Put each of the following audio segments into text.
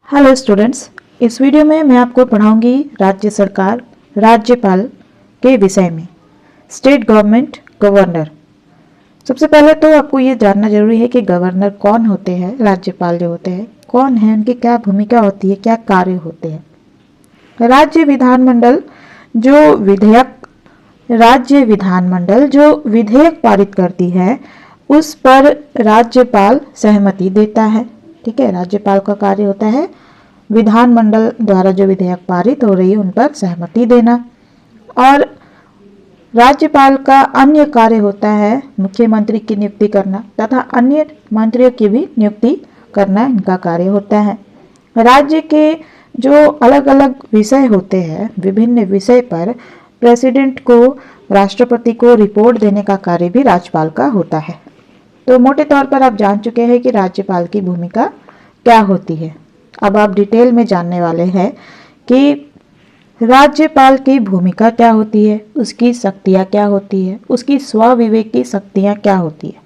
Hello students, इस video में मैं आपको पढ़ाऊंगी राज्य सरकार राज्यपाल के विषय में। State government governor. सबसे पहले तो आपको ये जानना जरूरी है कि गवर्नर कौन होते हैं, राज्यपाल जो होते हैं कौन है, उनकी क्या भूमिका होती है, क्या कार्य होते हैं। राज्य विधानमंडल जो विधेयक पारित करती है उस पर राज्यपाल सहमति देता है। ठीक है, राज्यपाल का कार्य होता है विधानमंडल द्वारा जो विधेयक पारित हो रही है उन पर सहमति देना। और राज्यपाल का अन्य कार्य होता है मुख्यमंत्री की नियुक्ति करना तथा अन्य मंत्रियों की भी नियुक्ति करना, इनका कार्य होता है। राज्य के जो अलग अलग विषय होते हैं, विभिन्न विषय पर प्रेसिडेंट को, राष्ट्रपति को रिपोर्ट देने का कार्य भी राज्यपाल का होता है। तो मोटे तौर पर आप जान चुके हैं कि राज्यपाल की भूमिका क्या होती है। अब आप डिटेल में जानने वाले हैं कि राज्यपाल की भूमिका क्या होती है, उसकी शक्तियाँ क्या होती है, उसकी स्वविवेक की शक्तियाँ क्या होती है।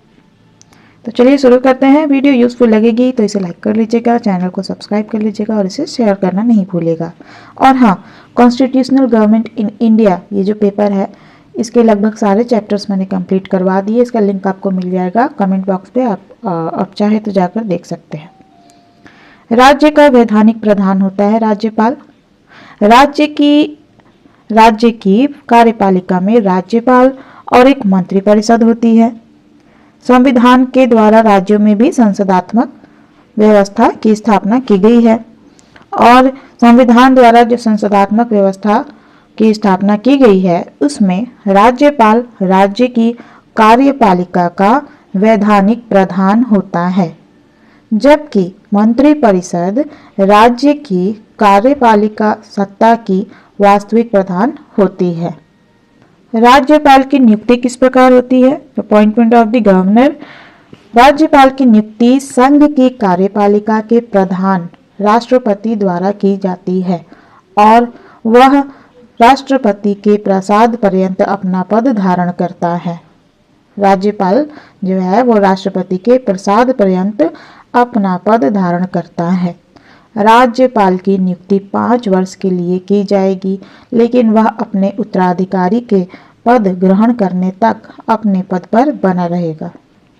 तो चलिए शुरू करते हैं। वीडियो यूजफुल लगेगी तो इसे लाइक कर लीजिएगा, चैनल को सब्सक्राइब कर लीजिएगा और इसे शेयर करना नहीं भूलिएगा। और हाँ, कॉन्स्टिट्यूशनल गवर्नमेंट इन इंडिया ये जो पेपर है इसके लगभग सारे चैप्टर्स मैंने कंप्लीट करवा दिए। इसका लिंक आपको मिल जाएगा कमेंट बॉक्स पे, आप चाहे तो जाकर देख सकते हैं। राज्य का वैधानिक प्रधान होता है राज्यपाल। राज्य की कार्यपालिका में राज्यपाल और एक मंत्रिपरिषद होती है। संविधान के द्वारा राज्यों में भी संसदात्मक व्यवस्था की स्थापना की गई है और संविधान द्वारा जो संसदात्मक व्यवस्था की स्थापना की गई है उसमें राज्यपाल राज्य की कार्यपालिका का वैधानिक प्रधान होता है, जबकि मंत्रिपरिषद राज्य की कार्यपालिका सत्ता की वास्तविक प्रधान होती है। राज्यपाल की नियुक्ति किस प्रकार होती है? Appointment of the governor. राज्यपाल की नियुक्ति संघ की कार्यपालिका के प्रधान राष्ट्रपति द्वारा की जाती है और वह राष्ट्रपति के प्रसाद पर्यंत अपना पद धारण करता है। राज्यपाल जो है वो राष्ट्रपति के प्रसाद पर्यंत अपना पद धारण करता है। राज्यपाल की नियुक्ति 5 वर्ष के लिए की जाएगी, लेकिन वह अपने उत्तराधिकारी के पद ग्रहण करने तक अपने पद पर बना रहेगा।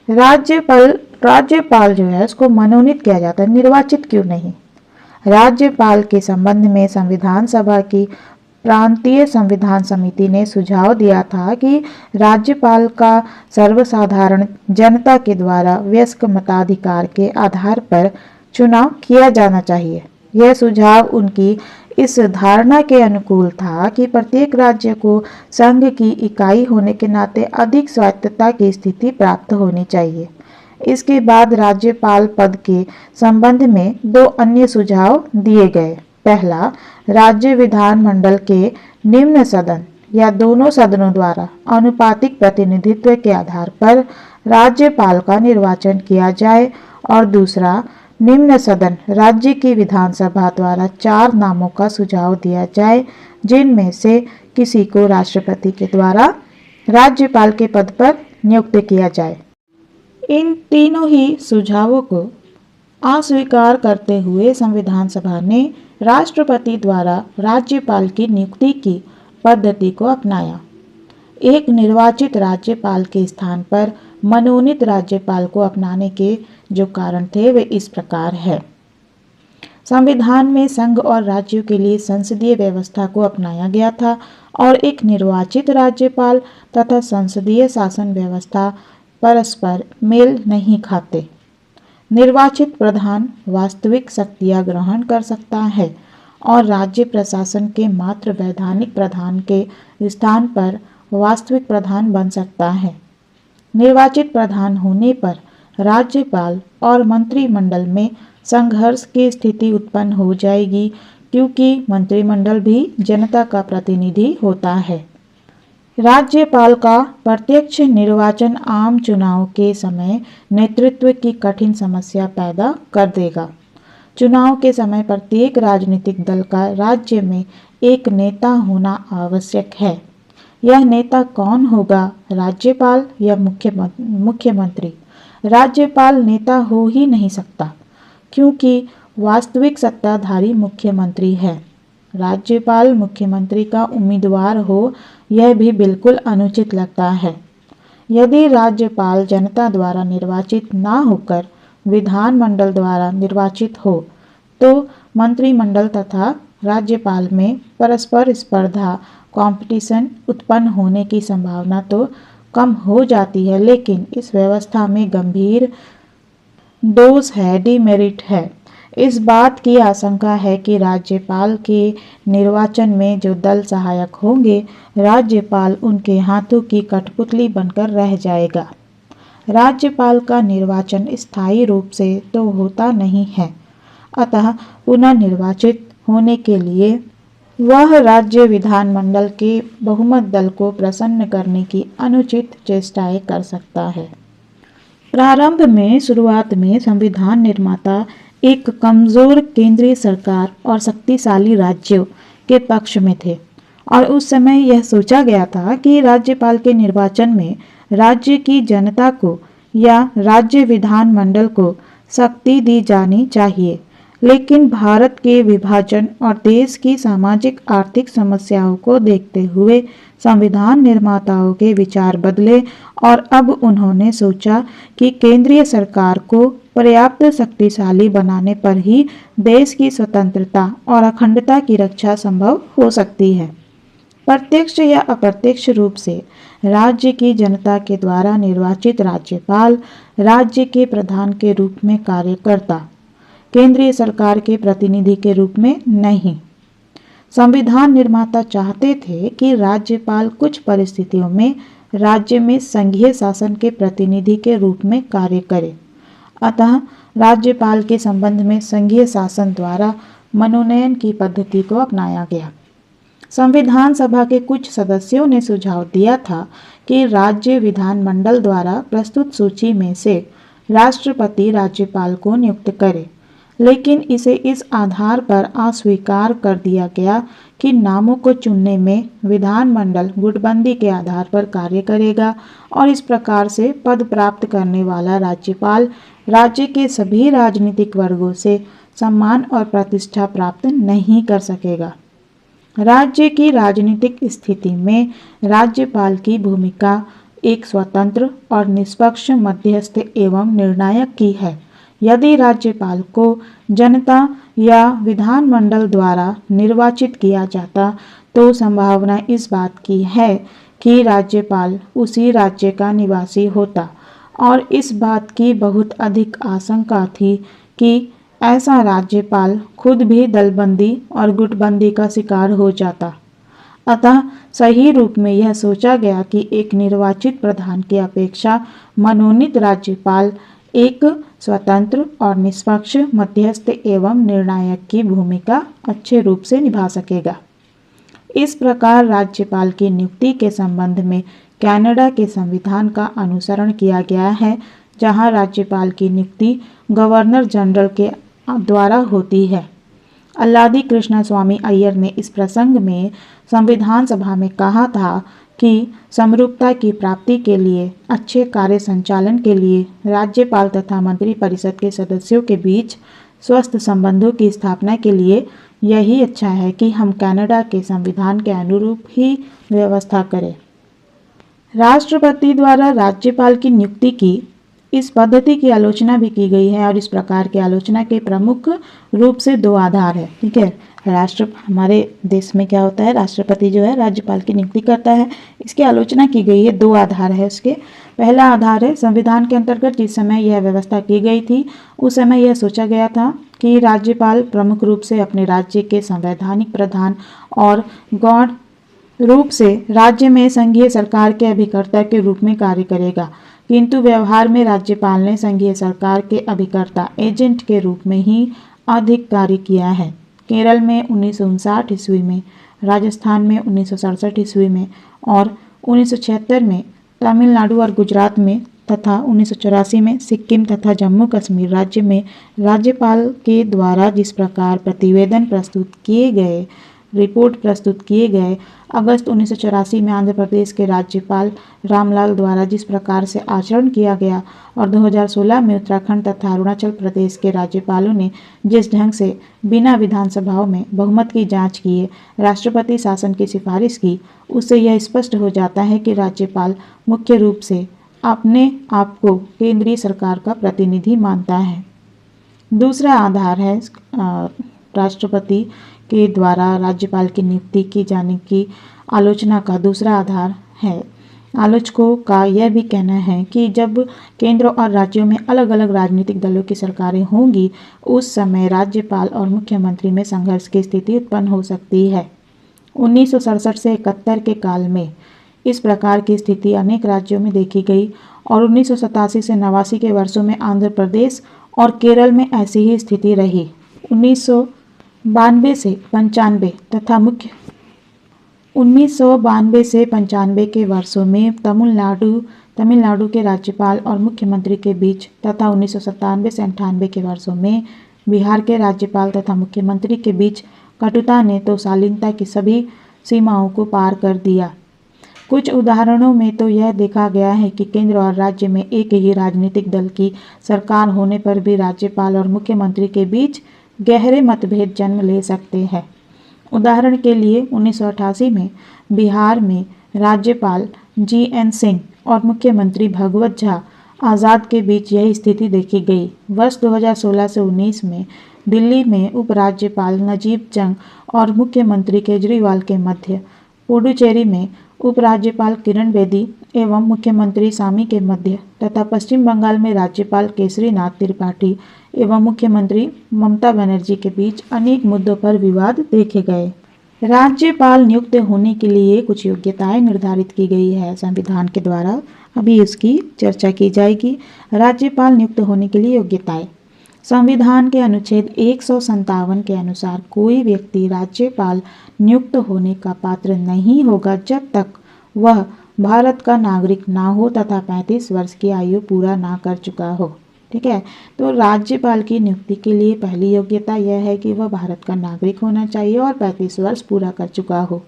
राज्यपाल जो है उसको मनोनीत किया जाता है, निर्वाचित क्यों नहीं। राज्यपाल के संबंध में संविधान सभा की प्रांतीय संविधान समिति ने सुझाव दिया था कि राज्यपाल का सर्वसाधारण जनता के द्वारा वयस्क मताधिकार के आधार पर चुनाव किया जाना चाहिए। यह सुझाव उनकी इस धारणा के अनुकूल था कि प्रत्येक राज्य को संघ की इकाई होने के नाते अधिक स्वायत्तता की स्थिति प्राप्त होनी चाहिए। इसके बाद राज्यपाल पद के संबंध में 2 अन्य सुझाव दिए गए। पहला, राज्य विधानमंडल के निम्न सदन या दोनों सदनों द्वारा आनुपातिक प्रतिनिधित्व के आधार पर राज्यपाल का निर्वाचन किया जाए और दूसरा, निम्न सदन राज्य की विधानसभा द्वारा 4 नामों का सुझाव दिया जाए जिनमें से किसी को राष्ट्रपति के द्वारा राज्यपाल के पद पर नियुक्त किया जाए। इन तीनों ही सुझावों को अस्वीकार करते हुए संविधान सभा ने राष्ट्रपति द्वारा राज्यपाल की नियुक्ति की पद्धति को अपनाया। एक निर्वाचित राज्यपाल के स्थान पर मनोनीत राज्यपाल को अपनाने के जो कारण थे वे इस प्रकार है। संविधान में संघ और राज्यों के लिए संसदीय व्यवस्था को अपनाया गया था और एक निर्वाचित राज्यपाल तथा संसदीय शासन व्यवस्था परस्पर मेल नहीं खाते। निर्वाचित प्रधान वास्तविक शक्तियां ग्रहण कर सकता है और राज्य प्रशासन के मात्र वैधानिक प्रधान के स्थान पर वास्तविक प्रधान बन सकता है। निर्वाचित प्रधान होने पर राज्यपाल और मंत्रिमंडल में संघर्ष की स्थिति उत्पन्न हो जाएगी, क्योंकि मंत्रिमंडल भी जनता का प्रतिनिधि होता है। राज्यपाल का प्रत्यक्ष निर्वाचन आम चुनाव के समय नेतृत्व की कठिन समस्या पैदा कर देगा। चुनाव के समय प्रत्येक राजनीतिक दल का राज्य में एक नेता होना आवश्यक है। यह नेता कौन होगा, राज्यपाल या मुख्यमंत्री? राज्यपाल नेता हो ही नहीं सकता, क्योंकि वास्तविक सत्ताधारी मुख्यमंत्री है। राज्यपाल मुख्यमंत्री का उम्मीदवार हो यह भी बिल्कुल अनुचित लगता है। यदि राज्यपाल जनता द्वारा निर्वाचित ना होकर विधानमंडल द्वारा निर्वाचित हो तो मंत्रिमंडल तथा राज्यपाल में परस्पर स्पर्धा कंपटीशन उत्पन्न होने की संभावना तो कम हो जाती है, लेकिन इस व्यवस्था में गंभीर दोष है, डिमेरिट है। इस बात की आशंका है कि राज्यपाल के निर्वाचन में जो दल सहायक होंगे, राज्यपाल उनके हाथों की कठपुतली बनकर रह जाएगा। राज्यपाल का निर्वाचन स्थायी रूप से तो होता नहीं है, अतः पुनः निर्वाचित होने के लिए वह राज्य विधानमंडल के बहुमत दल को प्रसन्न करने की अनुचित चेष्टाएं कर सकता है। प्रारंभ में शुरुआत में संविधान निर्माता एक कमजोर केंद्रीय सरकार और शक्तिशाली राज्यों के पक्ष में थे और उस समय यह सोचा गया था कि राज्यपाल के निर्वाचन में राज्य की जनता को या राज्य विधानमंडल को शक्ति दी जानी चाहिए। लेकिन भारत के विभाजन और देश की सामाजिक आर्थिक समस्याओं को देखते हुए संविधान निर्माताओं के विचार बदले और अब उन्होंने सोचा कि केंद्रीय सरकार को पर्याप्त शक्तिशाली बनाने पर ही देश की स्वतंत्रता और अखंडता की रक्षा संभव हो सकती है। प्रत्यक्ष या अप्रत्यक्ष रूप से राज्य की जनता के द्वारा निर्वाचित राज्यपाल राज्य के प्रधान के रूप में कार्य करता, केंद्रीय सरकार के प्रतिनिधि के रूप में नहीं। संविधान निर्माता चाहते थे कि राज्यपाल कुछ परिस्थितियों में राज्य में संघीय शासन के प्रतिनिधि के रूप में कार्य करे। अतः राज्यपाल के संबंध में संघीय शासन द्वारा मनोनयन की पद्धति को अपनाया गया। संविधान सभा के कुछ सदस्यों ने सुझाव दिया था कि राज्य विधानमंडल द्वारा प्रस्तुत सूची में से राष्ट्रपति राज्यपाल को नियुक्त करे, लेकिन इसे इस आधार पर अस्वीकार कर दिया गया कि नामों को चुनने में विधानमंडल गुटबंदी के आधार पर कार्य करेगा और इस प्रकार से पद प्राप्त करने वाला राज्यपाल राज्य के सभी राजनीतिक वर्गों से सम्मान और प्रतिष्ठा प्राप्त नहीं कर सकेगा। राज्य की राजनीतिक स्थिति में राज्यपाल की भूमिका एक स्वतंत्र और निष्पक्ष मध्यस्थ एवं निर्णायक की है। यदि राज्यपाल को जनता या विधानमंडल द्वारा निर्वाचित किया जाता तो संभावना इस बात की है कि राज्यपाल उसी राज्य का निवासी होता और इस बात की बहुत अधिक आशंका थी कि ऐसा राज्यपाल खुद भी दलबंदी और गुटबंदी का शिकार हो जाता। अतः सही रूप में यह सोचा गया कि एक निर्वाचित प्रधान की अपेक्षा मनोनीत राज्यपाल एक स्वतंत्र और निष्पक्ष मध्यस्थ एवं निर्णायक की भूमिका अच्छे रूप से निभा सकेगा। इस प्रकार राज्यपाल की नियुक्ति के संबंध में कनाडा के संविधान का अनुसरण किया गया है, जहां राज्यपाल की नियुक्ति गवर्नर जनरल के द्वारा होती है। अल्लादी कृष्णा स्वामी अय्यर ने इस प्रसंग में संविधान सभा में कहा था कि समरूपता की प्राप्ति के लिए, अच्छे कार्य संचालन के लिए राज्यपाल तथा मंत्री परिषद के सदस्यों के बीच स्वस्थ संबंधों की स्थापना के लिए यही अच्छा है कि हम कनाडा के संविधान के अनुरूप ही व्यवस्था करें। राष्ट्रपति द्वारा राज्यपाल की नियुक्ति की इस पद्धति की आलोचना भी की गई है और इस प्रकार की आलोचना के प्रमुख रूप से दो आधार है। ठीक है, हमारे देश में क्या होता है, राष्ट्रपति जो है राज्यपाल की नियुक्ति करता है। इसकी आलोचना की गई है, दो आधार है उसके। पहला आधार है संविधान के अंतर्गत जिस समय यह व्यवस्था की गई थी उस समय यह सोचा गया था कि राज्यपाल प्रमुख रूप से अपने राज्य के संवैधानिक प्रधान और गौण रूप से राज्य में संघीय सरकार के अभिकर्ता के रूप में कार्य करेगा, किंतु व्यवहार में राज्यपाल ने संघीय सरकार के अभिकर्ता एजेंट के रूप में ही अधिक कार्य किया है। केरल में 1959 ईस्वी में, राजस्थान में 1967 ईस्वी में और 1976 में तमिलनाडु और गुजरात में तथा 1984 में सिक्किम तथा जम्मू कश्मीर राज्य में राज्यपाल के द्वारा जिस प्रकार प्रतिवेदन प्रस्तुत किए गए रिपोर्ट प्रस्तुत किए गए। अगस्त 1984 में आंध्र प्रदेश के राज्यपाल रामलाल द्वारा जिस प्रकार से आचरण किया गया और 2016 में उत्तराखंड तथा अरुणाचल प्रदेश के राज्यपालों ने जिस ढंग से बिना विधानसभाओं में बहुमत की जांच किए राष्ट्रपति शासन की सिफारिश की, उससे यह स्पष्ट हो जाता है कि राज्यपाल मुख्य रूप से अपने आप को केंद्रीय सरकार का प्रतिनिधि मानता है। दूसरा आधार है राष्ट्रपति के द्वारा राज्यपाल की नियुक्ति की जाने की आलोचना का दूसरा आधार है। आलोचकों का यह भी कहना है कि जब केंद्र और राज्यों में अलग अलग राजनीतिक दलों की सरकारें होंगी, उस समय राज्यपाल और मुख्यमंत्री में संघर्ष की स्थिति उत्पन्न हो सकती है। 1967 से 71 के काल में इस प्रकार की स्थिति अनेक राज्यों में देखी गई और 1987 से 89 के वर्षों में आंध्र प्रदेश और केरल में ऐसी ही स्थिति रही। 1992 से 95 के वर्षों में तमिलनाडु के राज्यपाल और मुख्यमंत्री के बीच तथा 1997 से 98 के वर्षों में बिहार के राज्यपाल तथा मुख्यमंत्री के बीच कटुता ने तो शालीनता की सभी सीमाओं को पार कर दिया। कुछ उदाहरणों में तो यह देखा गया है कि केंद्र और राज्य में एक ही राजनीतिक दल की सरकार होने पर भी राज्यपाल और मुख्यमंत्री के बीच गहरे मतभेद जन्म ले सकते हैं। उदाहरण के लिए 1988 में बिहार में राज्यपाल GN सिंह और मुख्यमंत्री भगवत झा आज़ाद के बीच यह स्थिति देखी गई। वर्ष 2016 से 19 में दिल्ली में उपराज्यपाल नजीब जंग और मुख्यमंत्री केजरीवाल के मध्य, पुडुचेरी में उपराज्यपाल किरण बेदी एवं मुख्यमंत्री सामी के मध्य तथा पश्चिम बंगाल में राज्यपाल केसरीनाथ त्रिपाठी एवं मुख्यमंत्री ममता बनर्जी के बीच अनेक मुद्दों पर विवाद देखे गए। राज्यपाल नियुक्त होने के लिए कुछ योग्यताएं निर्धारित की गई है संविधान के द्वारा, अभी इसकी चर्चा की जाएगी। राज्यपाल नियुक्त होने के लिए योग्यताएं। संविधान के अनुच्छेद 157 के अनुसार कोई व्यक्ति राज्यपाल नियुक्त होने का पात्र नहीं होगा जब तक वह भारत का नागरिक ना हो तथा 35 वर्ष की आयु पूरा ना कर चुका हो। ठीक है, तो राज्यपाल की नियुक्ति के लिए पहली योग्यता यह है कि वह भारत का नागरिक होना चाहिए और 35 वर्ष पूरा कर चुका हो।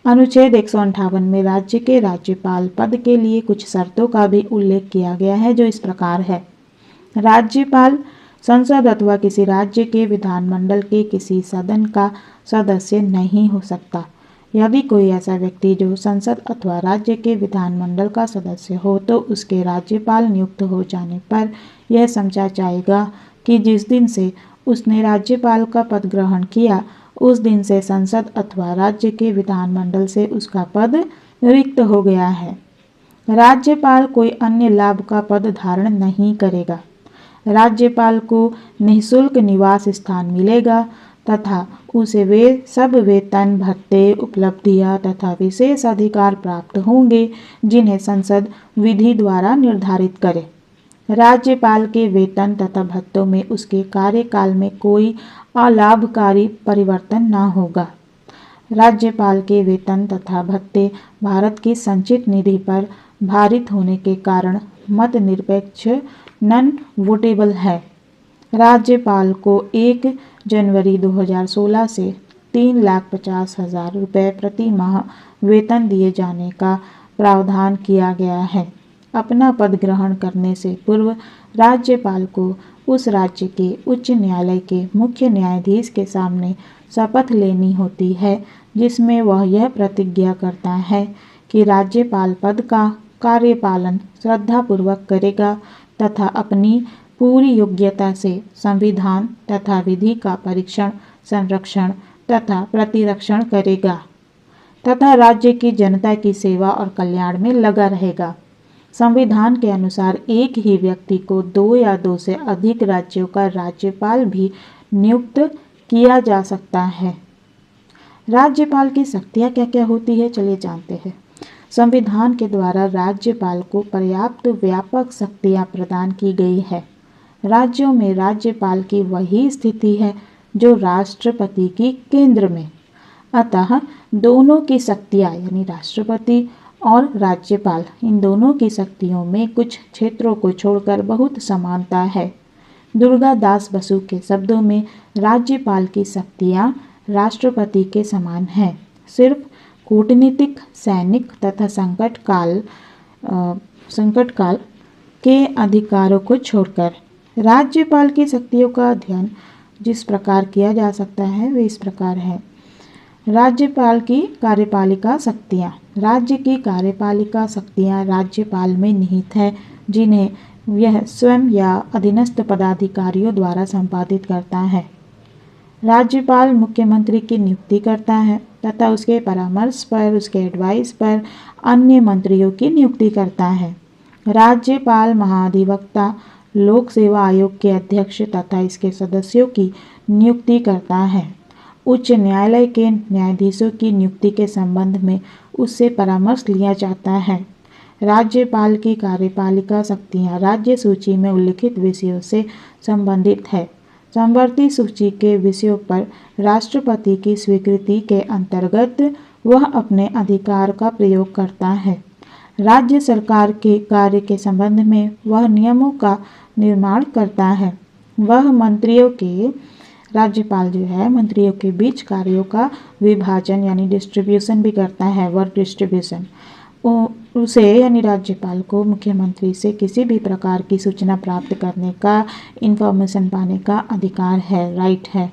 अनुच्छेद 158 में राज्य के राज्यपाल पद के लिए कुछ शर्तों का भी उल्लेख किया गया है, जो इस प्रकार है। राज्यपाल संसद अथवा किसी राज्य के विधानमंडल के किसी सदन का सदस्य नहीं हो सकता। यदि कोई ऐसा व्यक्ति जो संसद अथवा राज्य के विधानमंडल का सदस्य हो तो उसके राज्यपाल नियुक्त हो जाने पर यह समझा जाएगा कि जिस दिन से उसने राज्यपाल का पद ग्रहण किया उस दिन से संसद अथवा राज्य के विधानमंडल से उसका पद रिक्त हो गया है। राज्यपाल कोई अन्य लाभ का पद धारण नहीं करेगा। राज्यपाल को निःशुल्क निवास स्थान मिलेगा तथा उसे वे सब वेतन, भत्ते, उपलब्धियां तथा विशेष अधिकार प्राप्त होंगे जिन्हें संसद विधि द्वारा निर्धारित करे। राज्यपाल के वेतन तथा भत्तों में उसके कार्यकाल में कोई अलाभकारी परिवर्तन न होगा। राज्यपाल के वेतन तथा भत्ते भारत की संचित निधि पर भारित होने के कारण मत निरपेक्ष नॉन वोटेबल है। राज्यपाल को 1 जनवरी 2016 से 3,50,000 रुपये प्रति माह वेतन दिए जाने का प्रावधान किया गया है। अपना पद ग्रहण करने से पूर्व राज्यपाल को उस राज्य के उच्च न्यायालय के मुख्य न्यायाधीश के सामने शपथ लेनी होती है, जिसमें वह यह प्रतिज्ञा करता है कि राज्यपाल पद का कार्यपालन श्रद्धापूर्वक करेगा तथा अपनी पूरी योग्यता से संविधान तथा विधि का परीक्षण, संरक्षण तथा प्रतिरक्षण करेगा तथा राज्य की जनता की सेवा और कल्याण में लगा रहेगा। संविधान के अनुसार एक ही व्यक्ति को 2 या 2 से अधिक राज्यों का राज्यपाल भी नियुक्त किया जा सकता है। राज्यपाल की शक्तियाँ क्या क्या होती है, चलिए जानते हैं। संविधान के द्वारा राज्यपाल को पर्याप्त व्यापक शक्तियाँ प्रदान की गई है। राज्यों में राज्यपाल की वही स्थिति है जो राष्ट्रपति की केंद्र में, अतः दोनों की शक्तियाँ यानी राष्ट्रपति और राज्यपाल, इन दोनों की शक्तियों में कुछ क्षेत्रों को छोड़कर बहुत समानता है। दुर्गा दास बसु के शब्दों में राज्यपाल की शक्तियाँ राष्ट्रपति के समान है। सिर्फ कूटनीतिक, सैनिक तथा संकट काल के अधिकारों को छोड़कर राज्यपाल की शक्तियों का अध्ययन जिस प्रकार किया जा सकता है वे इस प्रकार है। राज्यपाल की कार्यपालिका शक्तियाँ। राज्य की कार्यपालिका शक्तियाँ राज्यपाल में निहित है, जिन्हें यह स्वयं या अधीनस्थ पदाधिकारियों द्वारा संपादित करता है। राज्यपाल मुख्यमंत्री की नियुक्ति करता है तथा उसके परामर्श पर, उसके एडवाइस पर अन्य मंत्रियों की नियुक्ति करता है। राज्यपाल महाधिवक्ता, लोक सेवा आयोग के अध्यक्ष तथा इसके सदस्यों की नियुक्ति करता है। उच्च न्यायालय के न्यायाधीशों की नियुक्ति के संबंध में उससे परामर्श लिया जाता है। राज्यपाल की कार्यपालिका शक्तियाँ राज्य सूची में उल्लिखित विषयों से संबंधित है। समवर्ती सूची के विषयों पर राष्ट्रपति की स्वीकृति के अंतर्गत वह अपने अधिकार का प्रयोग करता है। राज्य सरकार के कार्य के संबंध में वह नियमों का निर्माण करता है। वह राज्यपाल जो है मंत्रियों के बीच कार्यों का विभाजन यानी डिस्ट्रीब्यूशन भी करता है, वर्क डिस्ट्रीब्यूशन। उसे यानी राज्यपाल को मुख्यमंत्री से किसी भी प्रकार की सूचना प्राप्त करने का, इंफॉर्मेशन पाने का अधिकार है, राइट है।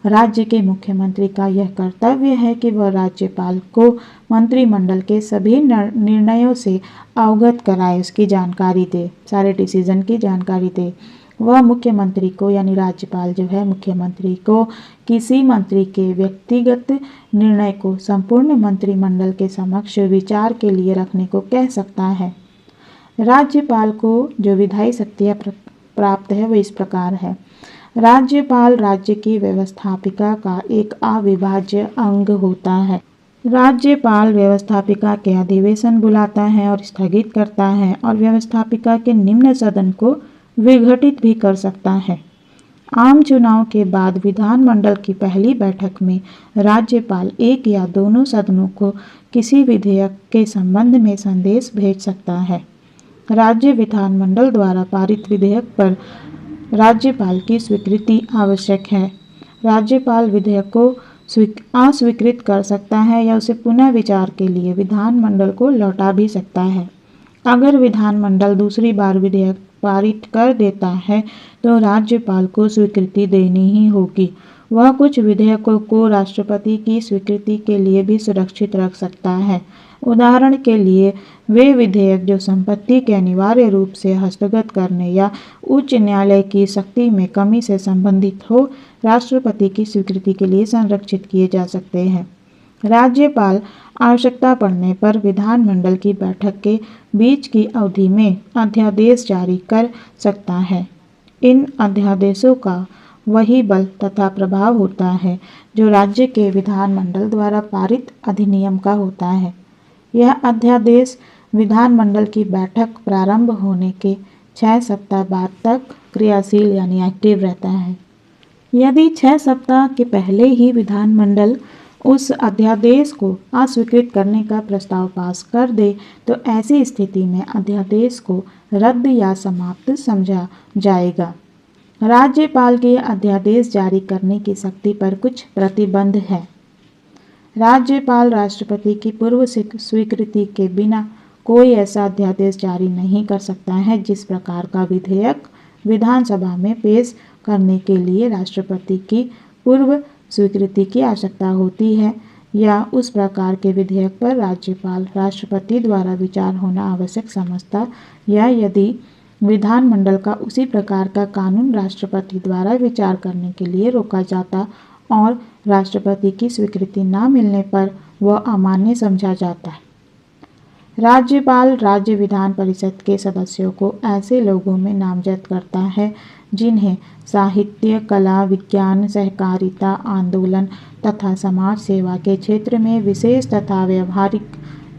राज्य के मुख्यमंत्री का यह कर्तव्य है कि वह राज्यपाल को मंत्रिमंडल के सभी निर्णयों से अवगत कराए, उसकी जानकारी दे, सारे डिसीजन की जानकारी दे। वह मुख्यमंत्री को यानी राज्यपाल जो है मुख्यमंत्री को किसी मंत्री के व्यक्तिगत निर्णय को संपूर्ण मंत्रिमंडल के समक्ष विचार के लिए रखने को कह सकता है। राज्यपाल को जो विधायी शक्तियाँ प्राप्त है वह इस प्रकार है। राज्यपाल राज्य की व्यवस्थापिका का एक अविभाज्य अंग होता है। राज्यपाल व्यवस्थापिका के अधिवेशन बुलाता है और स्थगित करता है और व्यवस्थापिका के निम्न सदन को विघटित भी कर सकता है। आम चुनाव के बाद विधानमंडल की पहली बैठक में राज्यपाल एक या दोनों सदनों को किसी विधेयक के संबंध में संदेश भेज सकता है। राज्य विधानमंडल द्वारा पारित विधेयक पर राज्यपाल की स्वीकृति आवश्यक है। राज्यपाल विधेयक को अस्वीकृत कर सकता है या उसे पुनः विचार के लिए विधानमंडल को लौटा भी सकता है। अगर विधानमंडल दूसरी बार विधेयक पारित कर देता है तो राज्यपाल को स्वीकृति देनी ही होगी। वह कुछ विधेयकों को राष्ट्रपति की स्वीकृति के लिए भी सुरक्षित रख सकता है। उदाहरण के लिए वे विधेयक जो संपत्ति के अनिवार्य रूप से हस्तगत करने या उच्च न्यायालय की शक्ति में कमी से संबंधित हो, राष्ट्रपति की स्वीकृति के लिए संरक्षित किए जा सकते हैं। राज्यपाल आवश्यकता पड़ने पर विधानमंडल की बैठक के बीच की अवधि में अध्यादेश जारी कर सकता है। इन अध्यादेशों का वही बल तथा प्रभाव होता है जो राज्य के विधानमंडल द्वारा पारित अधिनियम का होता है। यह अध्यादेश विधानमंडल की बैठक प्रारंभ होने के 6 सप्ताह बाद तक क्रियाशील यानी एक्टिव रहता है। यदि 6 सप्ताह के पहले ही विधानमंडल उस अध्यादेश को अस्वीकृत करने का प्रस्ताव पास कर दे तो ऐसी स्थिति में अध्यादेश को रद्द या समाप्त समझा जाएगा। राज्यपाल के अध्यादेश जारी करने की शक्ति पर कुछ प्रतिबंध है। राज्यपाल राष्ट्रपति की पूर्व स्वीकृति के बिना कोई ऐसा अध्यादेश जारी नहीं कर सकता है जिस प्रकार का विधेयक विधानसभा में पेश करने के लिए राष्ट्रपति की पूर्व स्वीकृति की आवश्यकता होती है, या उस प्रकार के विधेयक पर राज्यपाल राष्ट्रपति द्वारा विचार होना आवश्यक समझता, या यदि विधानमंडल का उसी प्रकार का कानून राष्ट्रपति द्वारा विचार करने के लिए रोका जाता और राष्ट्रपति की स्वीकृति न मिलने पर वह अमान्य समझा जाता है। राज्यपाल राज्य विधान परिषद के सदस्यों को ऐसे लोगों में नामजद करता है जिन्हें साहित्य, कला, विज्ञान, सहकारिता, आंदोलन तथा समाज सेवा के क्षेत्र में विशेष तथा व्यवहारिक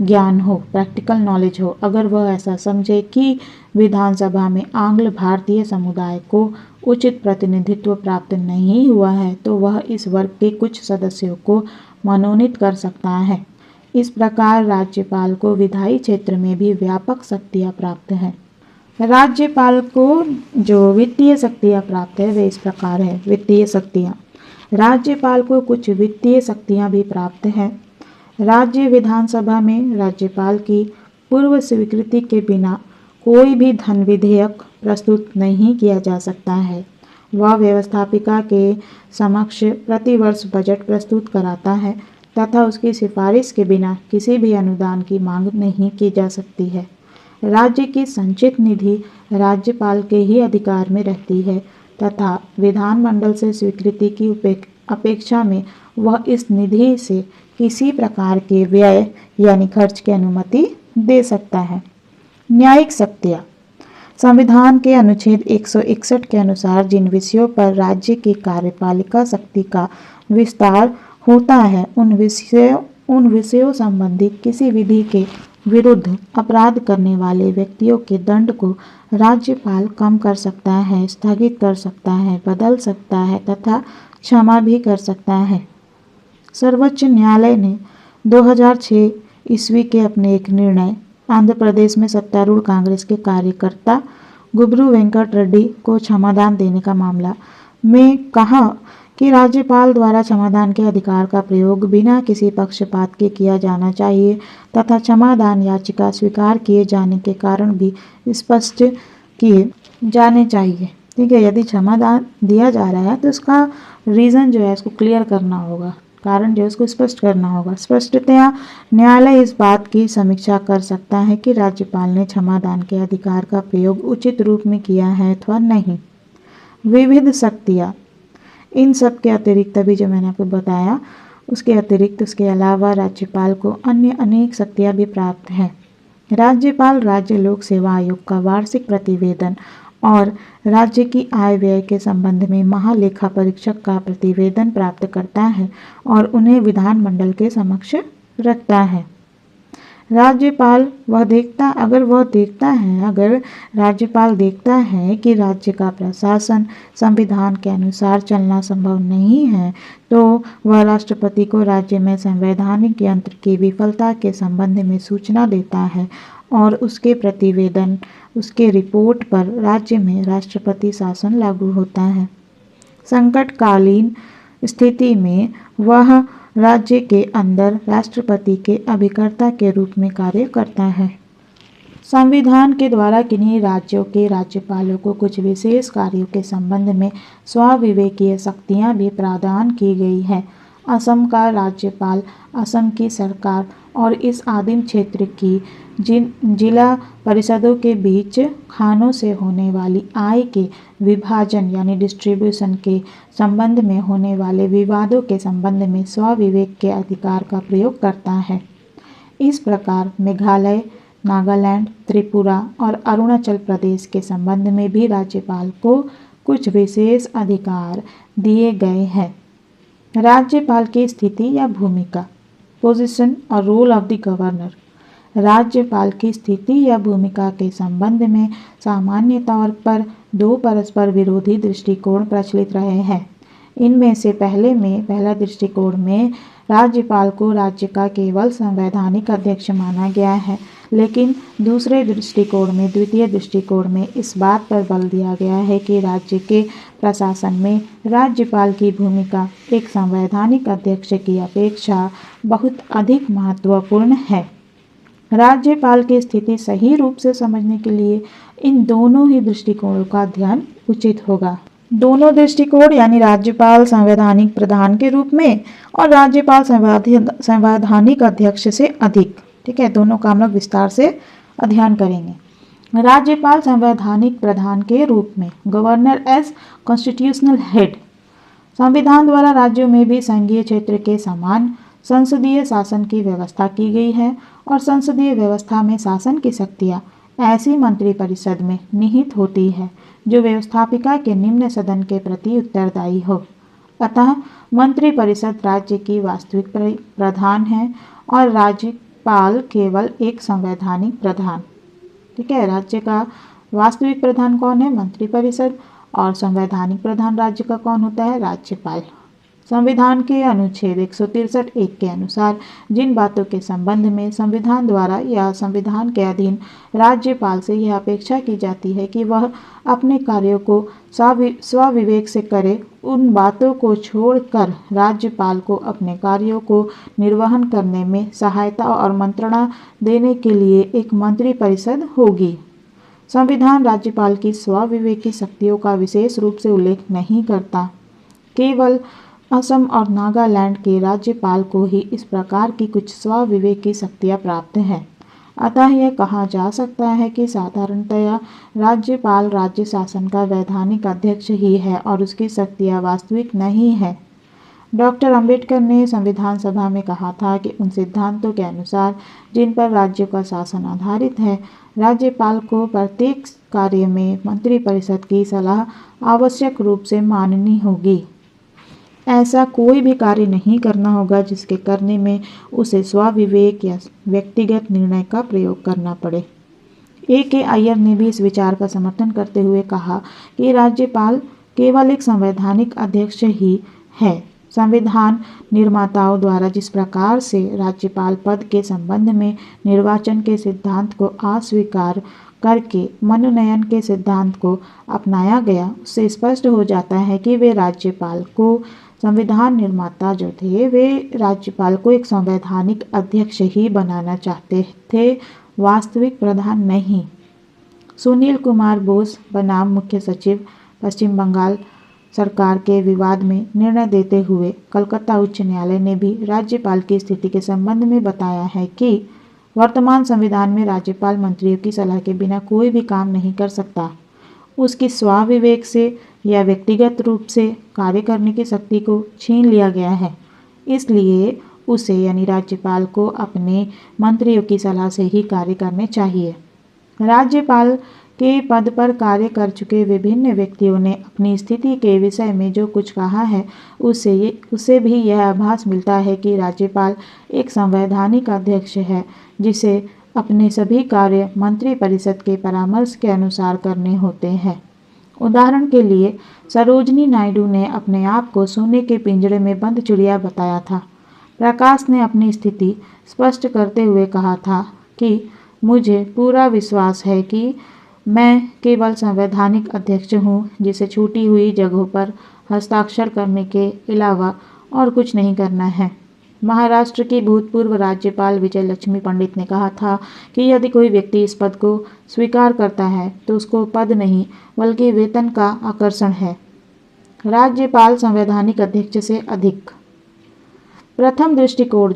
ज्ञान हो, प्रैक्टिकल नॉलेज हो। अगर वह ऐसा समझे कि विधानसभा में आंग्ल भारतीय समुदाय को उचित प्रतिनिधित्व प्राप्त नहीं हुआ है तो वह इस वर्ग के कुछ सदस्यों को मनोनीत कर सकता है। इस प्रकार राज्यपाल को विधायी क्षेत्र में भी व्यापक शक्तियाँ प्राप्त हैं। राज्यपाल को जो वित्तीय शक्तियाँ प्राप्त है वे इस प्रकार है। वित्तीय शक्तियाँ, राज्यपाल को कुछ वित्तीय शक्तियां भी प्राप्त हैं। राज्य विधानसभा में राज्यपाल की पूर्व स्वीकृति के बिना कोई भी धन विधेयक प्रस्तुत नहीं किया जा सकता है। वह व्यवस्थापिका के समक्ष प्रतिवर्ष बजट प्रस्तुत कराता है तथा उसकी सिफारिश के बिना किसी भी अनुदान की मांग नहीं की जा सकती है। राज्य की संचित निधि राज्यपाल के ही अधिकार में रहती है तथा विधानमंडल से स्वीकृति की अपेक्षा में वह इस निधि से किसी प्रकार के व्यय यानी खर्च की अनुमति दे सकता है। न्यायिक शक्तियाँ। संविधान के अनुच्छेद 161 के अनुसार जिन विषयों पर राज्य की कार्यपालिका शक्ति का विस्तार होता है उन विषयों संबंधी किसी विधि के विरुद्ध अपराध करने वाले व्यक्तियों के दंड को राज्यपाल कम कर सकता है, स्थगित कर सकता है, बदल सकता है तथा क्षमा भी कर सकता है। सर्वोच्च न्यायालय ने 2006 ईस्वी के अपने एक निर्णय आंध्र प्रदेश में सत्तारूढ़ कांग्रेस के कार्यकर्ता गुब्रू वेंकट रेड्डी को क्षमादान देने का मामला में कहा कि राज्यपाल द्वारा क्षमादान के अधिकार का प्रयोग बिना किसी पक्षपात के किया जाना चाहिए तथा क्षमादान याचिका स्वीकार किए जाने के कारण भी स्पष्ट किए जाने चाहिए। ठीक है, यदि क्षमादान दिया जा रहा है तो उसका रीज़न जो है उसको क्लियर करना होगा, कारण जो है उसको स्पष्ट करना होगा। स्पष्टतया न्यायालय इस बात की समीक्षा कर सकता है कि राज्यपाल ने क्षमादान के अधिकार का प्रयोग उचित रूप में किया है अथवा नहीं। विविध शक्तियाँ। इन सब के अतिरिक्त अभी जो मैंने आपको बताया उसके अतिरिक्त उसके अलावा राज्यपाल को अन्य अनेक शक्तियाँ भी प्राप्त हैं। राज्यपाल राज्य लोक सेवा आयोग का वार्षिक प्रतिवेदन और राज्य की आय व्यय के संबंध में महालेखा परीक्षक का प्रतिवेदन प्राप्त करता है और उन्हें विधानमंडल के समक्ष रखता है। राज्यपाल अगर राज्यपाल देखता है कि राज्य का प्रशासन संविधान के अनुसार चलना संभव नहीं है तो वह राष्ट्रपति को राज्य में संवैधानिक यंत्र की विफलता के संबंध में सूचना देता है और उसके रिपोर्ट पर राज्य में राष्ट्रपति शासन लागू होता है। संकटकालीन स्थिति में वह राज्य के अंदर राष्ट्रपति के अभिकर्ता के रूप में कार्य करता है। संविधान के द्वारा किन्हीं राज्यों के राज्यपालों को कुछ विशेष कार्यों के संबंध में स्वविवेकीय शक्तियां भी प्रदान की गई है। असम का राज्यपाल असम की सरकार और इस आदिम क्षेत्र की जिला परिषदों के बीच खानों से होने वाली आय के विभाजन यानी डिस्ट्रीब्यूशन के संबंध में होने वाले विवादों के संबंध में स्वविवेक के अधिकार का प्रयोग करता है। इस प्रकार मेघालय, नागालैंड, त्रिपुरा और अरुणाचल प्रदेश के संबंध में भी राज्यपाल को कुछ विशेष अधिकार दिए गए हैं। राज्यपाल की स्थिति या भूमिका, पोजीशन और रोल ऑफ द गवर्नर। राज्यपाल की स्थिति या भूमिका के संबंध में सामान्य तौर पर दो परस्पर विरोधी दृष्टिकोण प्रचलित रहे हैं। इनमें से पहला दृष्टिकोण में राज्यपाल को राज्य का केवल संवैधानिक अध्यक्ष माना गया है, लेकिन द्वितीय दृष्टिकोण में इस बात पर बल दिया गया है कि राज्य के प्रशासन में राज्यपाल की भूमिका एक संवैधानिक अध्यक्ष की अपेक्षा बहुत अधिक महत्वपूर्ण है। राज्यपाल की स्थिति सही रूप से समझने के लिए इन दोनों ही दृष्टिकोणों का अध्ययन उचित होगा। दोनों दृष्टिकोण यानी राज्यपाल संवैधानिक प्रधान के रूप में और राज्यपाल संवैधानिक अध्यक्ष से अधिक। ठीक है, दोनों का हम लोग विस्तार से अध्ययन करेंगे। राज्यपाल संवैधानिक प्रधान के रूप में, गवर्नर एज कॉन्स्टिट्यूशनल हेड। संविधान द्वारा राज्यों में भी संघीय क्षेत्र के समान संसदीय शासन की व्यवस्था की गई है और संसदीय व्यवस्था में शासन की शक्तियां ऐसी मंत्रिपरिषद में निहित होती है जो व्यवस्थापिका के निम्न सदन के प्रति उत्तरदायी हो। अतः मंत्रिपरिषद राज्य की वास्तविक प्रधान है और राज्यपाल केवल एक संवैधानिक प्रधान। ठीक है, राज्य का वास्तविक प्रधान कौन है? मंत्रिपरिषद। और संवैधानिक प्रधान राज्य का कौन होता है? राज्यपाल। संविधान के अनुच्छेद 163(1) के अनुसार जिन बातों के संबंध में संविधान द्वारा या संविधान के अधीन राज्यपाल से यह अपेक्षा की जाती है कि वह अपने कार्यों को स्वविवेक से करे, उन बातों को छोड़कर राज्यपाल को अपने कार्यों को निर्वहन करने में सहायता और मंत्रणा देने के लिए एक मंत्रिपरिषद होगी। संविधान राज्यपाल की स्वविवेकी शक्तियों का विशेष रूप से उल्लेख नहीं करता। केवल असम और नागालैंड के राज्यपाल को ही इस प्रकार की कुछ स्वविवेकी शक्तियाँ प्राप्त हैं। अतः यह कहा जा सकता है कि साधारणतया राज्यपाल राज्य शासन का वैधानिक अध्यक्ष ही है और उसकी शक्तियाँ वास्तविक नहीं है। डॉक्टर अंबेडकर ने संविधान सभा में कहा था कि उन सिद्धांतों के अनुसार जिन पर राज्यों का शासन आधारित है, राज्यपाल को प्रत्येक कार्य में मंत्रिपरिषद की सलाह आवश्यक रूप से माननी होगी। ऐसा कोई भी कार्य नहीं करना होगा जिसके करने में उसे स्वविवेक या व्यक्तिगत निर्णय का प्रयोग करना पड़े। A.K. अय्यर ने भी इस विचार का समर्थन करते हुए कहा कि राज्यपाल केवल एक संवैधानिक अध्यक्ष ही है। संविधान निर्माताओं द्वारा जिस प्रकार से राज्यपाल पद के संबंध में निर्वाचन के सिद्धांत को अस्वीकार करके मनोनयन के सिद्धांत को अपनाया गया, उससे स्पष्ट हो जाता है कि वे राज्यपाल को संविधान निर्माता जो थे, वे राज्यपाल को एक संवैधानिक अध्यक्ष ही बनाना चाहते थे, वास्तविक प्रधान नहीं। सुनील कुमार बोस बनाम मुख्य सचिव पश्चिम बंगाल सरकार के विवाद में निर्णय देते हुए कलकत्ता उच्च न्यायालय ने भी राज्यपाल की स्थिति के संबंध में बताया है कि वर्तमान संविधान में राज्यपाल मंत्रियों की सलाह के बिना कोई भी काम नहीं कर सकता। उसकी स्वविवेक से या व्यक्तिगत रूप से कार्य करने की शक्ति को छीन लिया गया है। इसलिए उसे यानी राज्यपाल को अपने मंत्रियों की सलाह से ही कार्य करने चाहिए। राज्यपाल के पद पर कार्य कर चुके विभिन्न व्यक्तियों ने अपनी स्थिति के विषय में जो कुछ कहा है, उससे भी यह आभास मिलता है कि राज्यपाल एक संवैधानिक अध्यक्ष है जिसे अपने सभी कार्य मंत्रिपरिषद के परामर्श के अनुसार करने होते हैं। उदाहरण के लिए सरोजिनी नायडू ने अपने आप को सोने के पिंजरे में बंद चिड़िया बताया था। प्रकाश ने अपनी स्थिति स्पष्ट करते हुए कहा था कि मुझे पूरा विश्वास है कि मैं केवल संवैधानिक अध्यक्ष हूं जिसे छूटी हुई जगहों पर हस्ताक्षर करने के अलावा और कुछ नहीं करना है। महाराष्ट्र की भूतपूर्व राज्यपाल विजय लक्ष्मी पंडित ने कहा था कि यदि कोई व्यक्ति इस पद को स्वीकार करता है तो उसको पद नहीं बल्कि वेतन का आकर्षण है। राज्यपाल संवैधानिक अध्यक्ष से अधिक। प्रथम दृष्टिकोण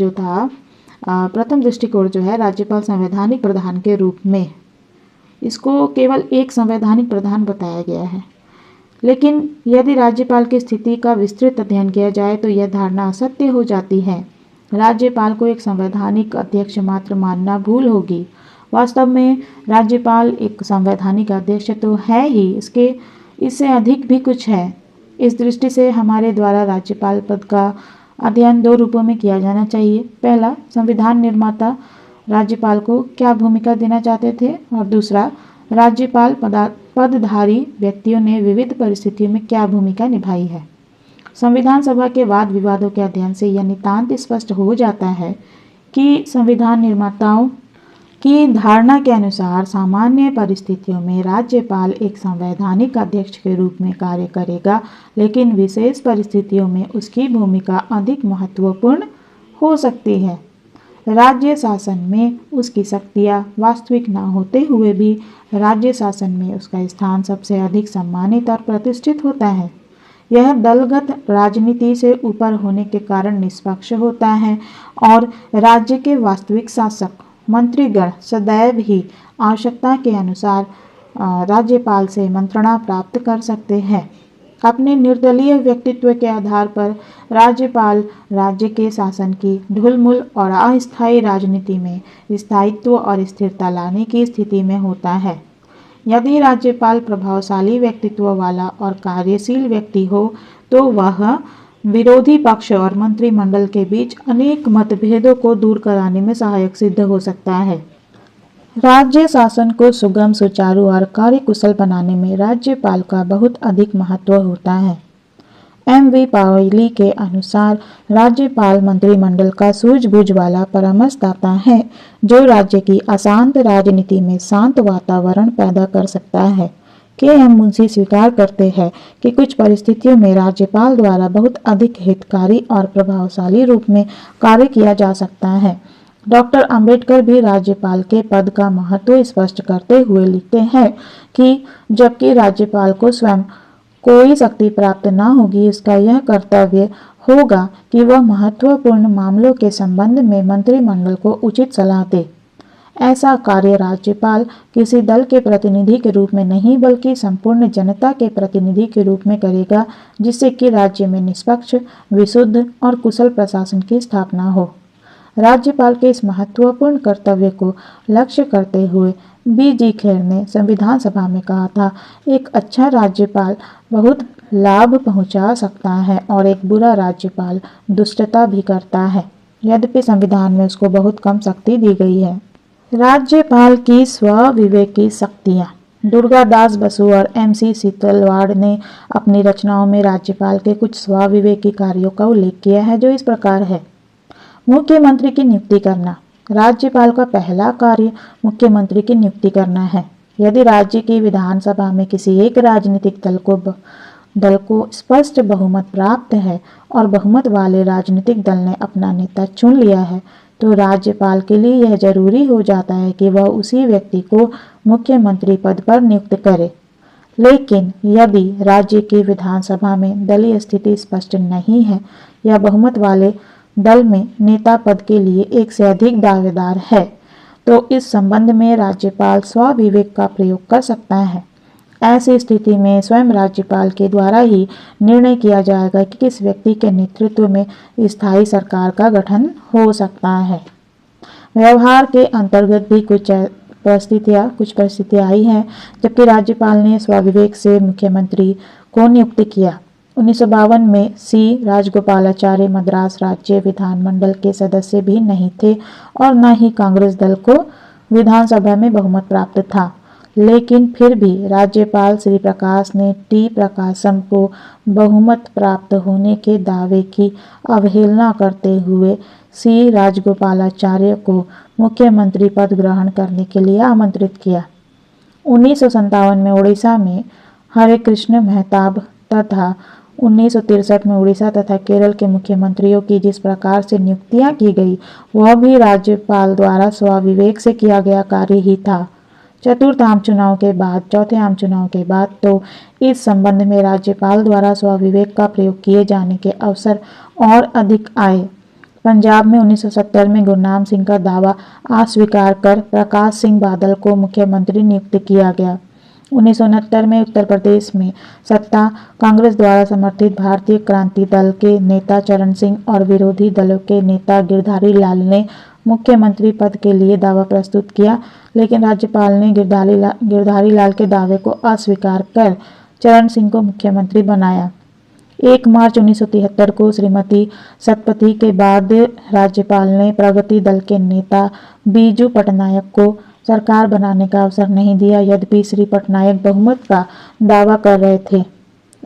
जो है राज्यपाल संवैधानिक प्रधान के रूप में, इसको केवल एक संवैधानिक प्रधान बताया गया है। लेकिन यदि राज्यपाल की स्थिति का विस्तृत अध्ययन किया जाए तो यह धारणा असत्य हो जाती है। राज्यपाल को एक संवैधानिक अध्यक्ष मात्र मानना भूल होगी। वास्तव में राज्यपाल एक संवैधानिक अध्यक्ष तो है ही, इससे अधिक भी कुछ है। इस दृष्टि से हमारे द्वारा राज्यपाल पद का अध्ययन दो रूपों में किया जाना चाहिए। पहला, संविधान निर्माता राज्यपाल को क्या भूमिका देना चाहते थे, और दूसरा, राज्यपाल पदधारी व्यक्तियों ने विविध परिस्थितियों में क्या भूमिका निभाई है। संविधान सभा के वाद विवादों के अध्ययन से यह नितांत स्पष्ट हो जाता है कि संविधान निर्माताओं की धारणा के अनुसार सामान्य परिस्थितियों में राज्यपाल एक संवैधानिक अध्यक्ष के रूप में कार्य करेगा, लेकिन विशेष परिस्थितियों में उसकी भूमिका अधिक महत्वपूर्ण हो सकती है। राज्य शासन में उसकी शक्तियाँ वास्तविक न होते हुए भी राज्य शासन में उसका स्थान सबसे अधिक सम्मानित और प्रतिष्ठित होता है। यह दलगत राजनीति से ऊपर होने के कारण निष्पक्ष होता है और राज्य के वास्तविक शासक मंत्रीगण सदैव ही आवश्यकता के अनुसार राज्यपाल से मंत्रणा प्राप्त कर सकते हैं। अपने निर्दलीय व्यक्तित्व के आधार पर राज्यपाल राज्य के शासन की ढुलमुल और अस्थायी राजनीति में स्थायित्व और स्थिरता लाने की स्थिति में होता है। यदि राज्यपाल प्रभावशाली व्यक्तित्व वाला और कार्यशील व्यक्ति हो तो वह विरोधी पक्ष और मंत्रिमंडल के बीच अनेक मतभेदों को दूर कराने में सहायक सिद्ध हो सकता है। राज्य शासन को सुगम, सुचारू और कार्यकुशल बनाने में राज्यपाल का बहुत अधिक महत्व होता है। MV पायली के अनुसार राज्यपाल मंत्रिमंडल का सूझबूझ वाला परामर्शदाता है जो राज्य की अशांत राजनीति में शांत वातावरण पैदा कर सकता है। KM मुंशी स्वीकार करते हैं कि कुछ परिस्थितियों में राज्यपाल द्वारा बहुत अधिक हितकारी और प्रभावशाली रूप में कार्य किया जा सकता है। डॉक्टर अंबेडकर भी राज्यपाल के पद का महत्व स्पष्ट करते हुए लिखते हैं कि जबकि राज्यपाल को स्वयं कोई शक्ति प्राप्त न होगी, उसका यह कर्तव्य होगा कि वह महत्वपूर्ण मामलों के संबंध में मंत्रिमंडल को उचित सलाह दे। ऐसा कार्य राज्यपाल किसी दल के प्रतिनिधि के रूप में नहीं बल्कि संपूर्ण जनता के प्रतिनिधि के रूप में करेगा, जिससे कि राज्य में निष्पक्ष, विशुद्ध और कुशल प्रशासन की स्थापना हो। राज्यपाल के इस महत्वपूर्ण कर्तव्य को लक्ष्य करते हुए BG खेर ने संविधान सभा में कहा था, एक अच्छा राज्यपाल बहुत लाभ पहुंचा सकता है और एक बुरा राज्यपाल दुष्टता भी करता है। यद्यपि संविधान में उसको बहुत कम शक्ति दी गई है। राज्यपाल की स्वविवेक की शक्तियाँ। दुर्गादास बसु और MC सीतलवाड़ ने अपनी रचनाओं में राज्यपाल के कुछ स्वविवेकी कार्यों का उल्लेख किया है, जो इस प्रकार है। मुख्यमंत्री की नियुक्ति करना। राज्यपाल का पहला कार्य मुख्यमंत्री की नियुक्ति करना है। यदि राज्य की विधानसभा में किसी एक राजनीतिक दल को स्पष्ट बहुमत प्राप्त है और बहुमत वाले राजनीतिक दल ने अपना नेता चुन लिया है, तो राज्यपाल के लिए यह जरूरी हो जाता है कि वह उसी व्यक्ति को मुख्यमंत्री पद पर नियुक्त करे। लेकिन यदि राज्य की विधानसभा में दलीय स्थिति स्पष्ट नहीं है या बहुमत वाले दल में नेता पद के लिए एक से अधिक दावेदार है, तो इस संबंध में राज्यपाल स्वविवेक का प्रयोग कर सकता है। ऐसी स्थिति में स्वयं राज्यपाल के द्वारा ही निर्णय किया जाएगा कि किस व्यक्ति के नेतृत्व में स्थायी सरकार का गठन हो सकता है। व्यवहार के अंतर्गत भी कुछ परिस्थितियां आई हैं जबकि राज्यपाल ने स्वविवेक से मुख्यमंत्री को नियुक्त किया। 1952 में C राजगोपालाचारी मद्रास राज्य विधानमंडल के सदस्य भी नहीं थे और न ही कांग्रेस दल को विधानसभा में बहुमत प्राप्त था, लेकिन फिर भी राज्यपाल श्री प्रकाश ने T प्रकाशम को बहुमत प्राप्त होने के दावे की अवहेलना करते हुए C राजगोपालाचार्य को मुख्यमंत्री पद ग्रहण करने के लिए आमंत्रित किया। 1957 में उड़ीसा में हरे कृष्ण मेहताब तथा 1963 में उड़ीसा तथा केरल के मुख्यमंत्रियों की जिस प्रकार से नियुक्तियां की गई, वह भी राज्यपाल द्वारा स्वविवेक से किया गया कार्य ही था। चौथे आम चुनाव के बाद तो इस संबंध में राज्यपाल द्वारा स्वविवेक का प्रयोग किए जाने के अवसर और अधिक आए। पंजाब में 1970 में गुरनाम सिंह का दावा अस्वीकार कर प्रकाश सिंह बादल को मुख्यमंत्री नियुक्त किया गया। 1969 में उत्तर प्रदेश में सत्ता कांग्रेस द्वारा समर्थित भारतीय क्रांति दल के नेता चरण सिंह और विरोधी दलों के नेता गिरधारी लाल ने मुख्यमंत्री पद के लिए दावा प्रस्तुत किया, लेकिन राज्यपाल ने गिरधारी लाल के दावे को अस्वीकार कर चरण सिंह को मुख्यमंत्री बनाया। 1 मार्च 1973 को श्रीमती सतपथी के बाद राज्यपाल ने प्रगति दल के नेता बीजू पटनायक को सरकार बनाने का अवसर नहीं दिया, यद्यपि श्री पटनायक बहुमत का दावा कर रहे थे।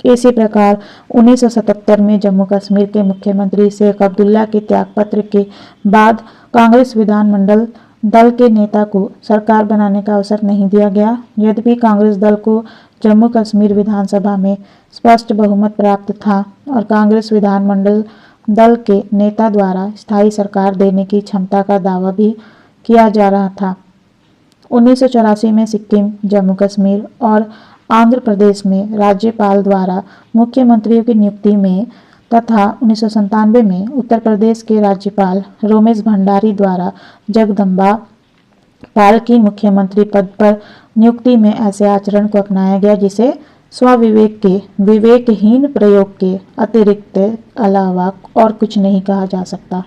इसी प्रकार 1977 में जम्मू कश्मीर के मुख्यमंत्री शेख अब्दुल्ला के त्यागपत्र के बाद कांग्रेस विधानमंडल दल के नेता को सरकार बनाने का अवसर नहीं दिया गया, यद्यपि कांग्रेस दल को जम्मू कश्मीर विधानसभा में स्पष्ट बहुमत प्राप्त था और कांग्रेस विधानमंडल दल के नेता द्वारा स्थायी सरकार देने की क्षमता का दावा भी किया जा रहा था। 1984 में सिक्किम, जम्मू कश्मीर और आंध्र प्रदेश में राज्यपाल द्वारा मुख्यमंत्रियों की नियुक्ति में तथा 1997 में उत्तर प्रदेश के राज्यपाल रोमेश भंडारी द्वारा जगदम्बा पाल की मुख्यमंत्री पद पर नियुक्ति में ऐसे आचरण को अपनाया गया जिसे स्वविवेक के विवेकहीन प्रयोग के अतिरिक्त अलावा और कुछ नहीं कहा जा सकता।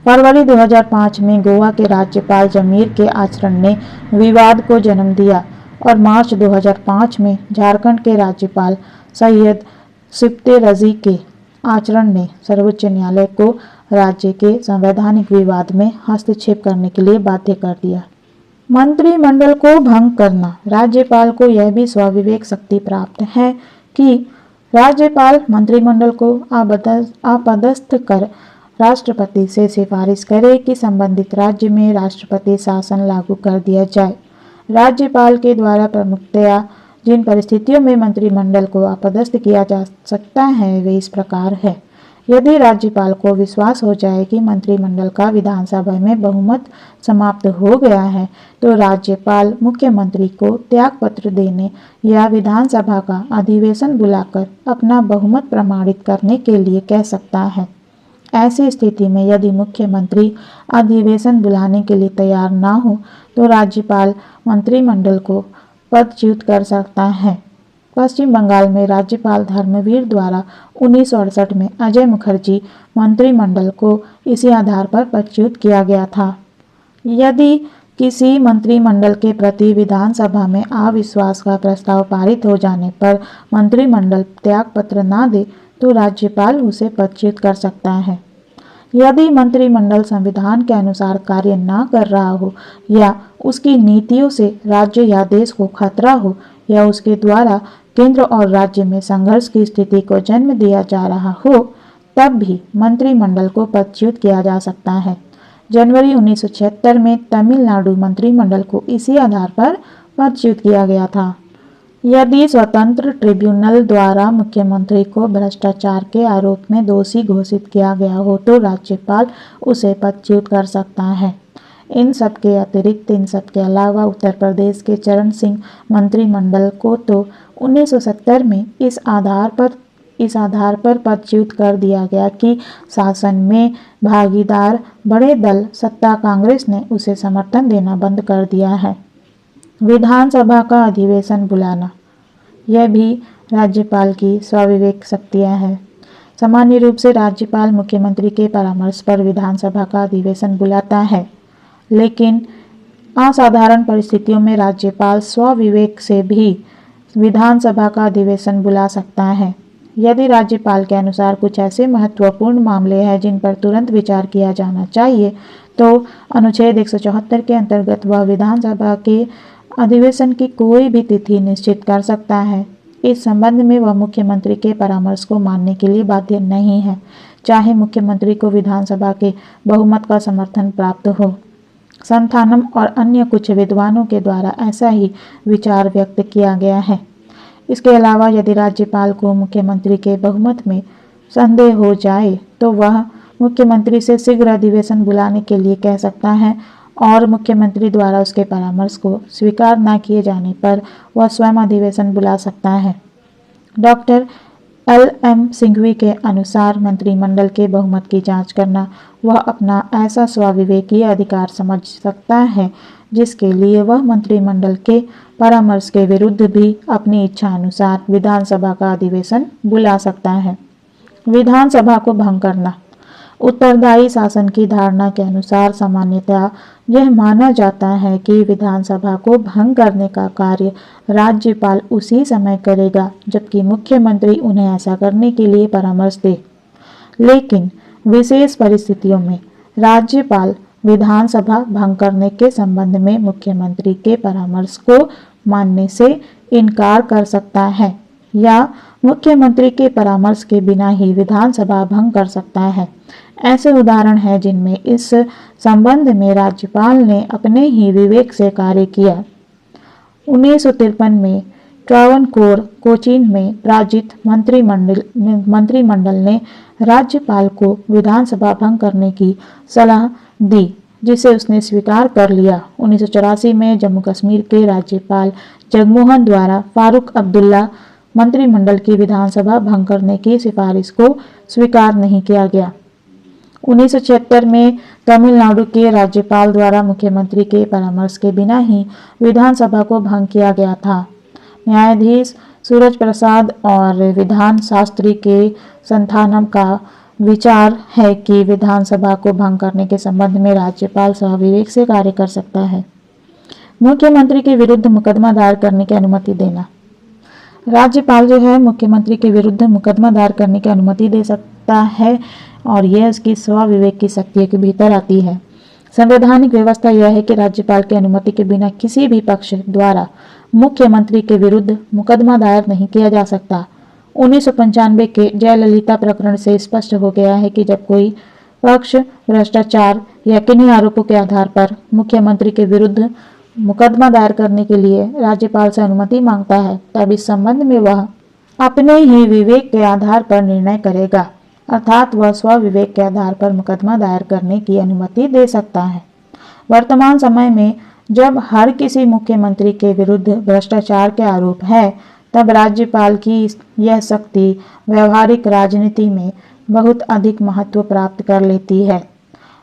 फरवरी 2005 में गोवा के राज्यपाल जमीर के आचरण ने विवाद को जन्म दिया और मार्च 2005 में झारखंड के राज्यपाल सैयद सिफ्ते रजी के आचरण ने सर्वोच्च न्यायालय को राज्य के संवैधानिक विवाद में हस्तक्षेप करने के लिए बाध्य कर दिया। मंत्रिमंडल को भंग करना। राज्यपाल को यह भी स्वविवेक शक्ति प्राप्त है कि राज्यपाल मंत्रिमंडल को अपदस्थ कर राष्ट्रपति से सिफारिश करे कि संबंधित राज्य में राष्ट्रपति शासन लागू कर दिया जाए। राज्यपाल के द्वारा प्रमुखतया जिन परिस्थितियों में मंत्रिमंडल को अपदस्थ किया जा सकता है वे इस प्रकार है। यदि राज्यपाल को विश्वास हो जाए कि मंत्रिमंडल का विधानसभा में बहुमत समाप्त हो गया है तो राज्यपाल मुख्यमंत्री को त्यागपत्र देने या विधानसभा का अधिवेशन बुलाकर अपना बहुमत प्रमाणित करने के लिए कह सकता है। ऐसी स्थिति में यदि मुख्यमंत्री अधिवेशन बुलाने के लिए तैयार न हो तो राज्यपाल मंत्रिमंडल को पदच्युत कर सकता है। पश्चिम बंगाल में राज्यपाल धर्मवीर द्वारा 1968 में अजय मुखर्जी मंत्रिमंडल को इसी आधार पर पदच्युत किया गया था। यदि किसी मंत्रिमंडल के प्रति विधानसभा में अविश्वास का प्रस्ताव पारित हो जाने पर मंत्रिमंडल त्यागपत्र न दे तो राज्यपाल उसे पदच्युत कर सकता है। यदि मंत्रिमंडल संविधान के अनुसार कार्य न कर रहा हो या उसकी नीतियों से राज्य या देश को खतरा हो या उसके द्वारा केंद्र और राज्य में संघर्ष की स्थिति को जन्म दिया जा रहा हो तब भी मंत्रिमंडल को पदच्युत किया जा सकता है। जनवरी 1976 में तमिलनाडु मंत्रिमंडल को इसी आधार पर पदच्युत किया गया था। यदि स्वतंत्र ट्रिब्यूनल द्वारा मुख्यमंत्री को भ्रष्टाचार के आरोप में दोषी घोषित किया गया हो तो राज्यपाल उसे पदच्युत कर सकता है। इन सब के अतिरिक्त इन सब के अलावा उत्तर प्रदेश के चरण सिंह मंत्रिमंडल को तो 1970 में इस आधार पर पदच्युत कर दिया गया कि शासन में भागीदार बड़े दल सत्ता कांग्रेस ने उसे समर्थन देना बंद कर दिया है। विधानसभा का अधिवेशन बुलाना, यह भी राज्यपाल की स्वाविवेक शक्तियां हैं। सामान्य रूप से राज्यपाल मुख्यमंत्री के परामर्श पर विधानसभा का अधिवेशन बुलाता है, लेकिन असाधारण परिस्थितियों में राज्यपाल स्वविवेक से भी विधानसभा का अधिवेशन बुला सकता है। यदि राज्यपाल के अनुसार कुछ ऐसे महत्वपूर्ण मामले हैं जिन पर तुरंत विचार किया जाना चाहिए तो अनुच्छेद 174 के अंतर्गत वह विधानसभा के अधिवेशन की कोई भी तिथि निश्चित कर सकता है। इस संबंध में वह मुख्यमंत्री के परामर्श को मानने के लिए बाध्य नहीं है, चाहे मुख्यमंत्री को विधानसभा के बहुमत का समर्थन प्राप्त हो। संथानम और अन्य कुछ विद्वानों के द्वारा ऐसा ही विचार व्यक्त किया गया है। इसके अलावा यदि राज्यपाल को मुख्यमंत्री के बहुमत में संदेह हो जाए तो वह मुख्यमंत्री से शीघ्र अधिवेशन बुलाने के लिए कह सकता है और मुख्यमंत्री द्वारा उसके परामर्श को स्वीकार न किए जाने पर वह स्वयं अधिवेशन बुला सकता है। डॉक्टर LM सिंघवी के अनुसार मंत्रिमंडल के बहुमत की जांच करना वह अपना ऐसा स्वाविवेकीय अधिकार समझ सकता है जिसके लिए वह मंत्रिमंडल के परामर्श के विरुद्ध भी अपनी इच्छा अनुसार विधानसभा का अधिवेशन बुला सकता है। विधानसभा को भंग करना, उत्तरदायी शासन की धारणा के अनुसार सामान्यतः यह माना जाता है कि विधानसभा को भंग करने का कार्य राज्यपाल उसी समय करेगा जबकि मुख्यमंत्री उन्हें ऐसा करने के लिए परामर्श दे। लेकिन विशेष परिस्थितियों में राज्यपाल विधानसभा भंग करने के संबंध में मुख्यमंत्री के परामर्श को मानने से इनकार कर सकता है या मुख्यमंत्री के परामर्श के बिना ही विधानसभा भंग कर सकता है। ऐसे उदाहरण हैं जिनमें इस संबंध में राज्यपाल ने अपने ही विवेक से कार्य किया। 1953 में ट्रावनकोर कोचीन में पराजित मंत्रिमंडल ने राज्यपाल को विधानसभा भंग करने की सलाह दी जिसे उसने स्वीकार कर लिया। 1984 में जम्मू कश्मीर के राज्यपाल जगमोहन द्वारा फारूक अब्दुल्ला मंत्रिमंडल की विधानसभा भंग करने की सिफारिश को स्वीकार नहीं किया गया। 1976 में तमिलनाडु के राज्यपाल द्वारा मुख्यमंत्री के परामर्श के बिना ही विधानसभा को भंग किया गया था। न्यायाधीश सूरज प्रसाद और विधान शास्त्री के संथानम का विचार है कि विधानसभा को भंग करने के संबंध में राज्यपाल स्वाविवेक से कार्य कर सकता है। मुख्यमंत्री के विरुद्ध मुकदमा दायर करने की अनुमति देना, राज्यपाल जो है मुख्यमंत्री के विरुद्ध मुकदमा दायर करने की अनुमति दे सकता है और यह उसकी स्वविवेक की शक्ति के भीतर आती है। संवैधानिक व्यवस्था यह है कि राज्यपाल की अनुमति के बिना किसी भी पक्ष द्वारा मुख्यमंत्री के विरुद्ध मुकदमा दायर नहीं किया जा सकता। 1995 के जयललिता प्रकरण से स्पष्ट हो गया है कि जब कोई पक्ष भ्रष्टाचार या किन्हीं आरोपों के आधार पर मुख्यमंत्री के विरुद्ध मुकदमा दायर करने के लिए राज्यपाल से अनुमति मांगता है, तब इस संबंध में वह अपने ही विवेक के आधार पर निर्णय करेगा, अर्थात वह स्व विवेक के आधार पर मुकदमा दायर करने की अनुमति दे सकता है। वर्तमान समय में जब हर किसी मुख्यमंत्री के विरुद्ध भ्रष्टाचार के आरोप है, तब राज्यपाल की यह शक्ति व्यवहारिक राजनीति में बहुत अधिक महत्व प्राप्त कर लेती है।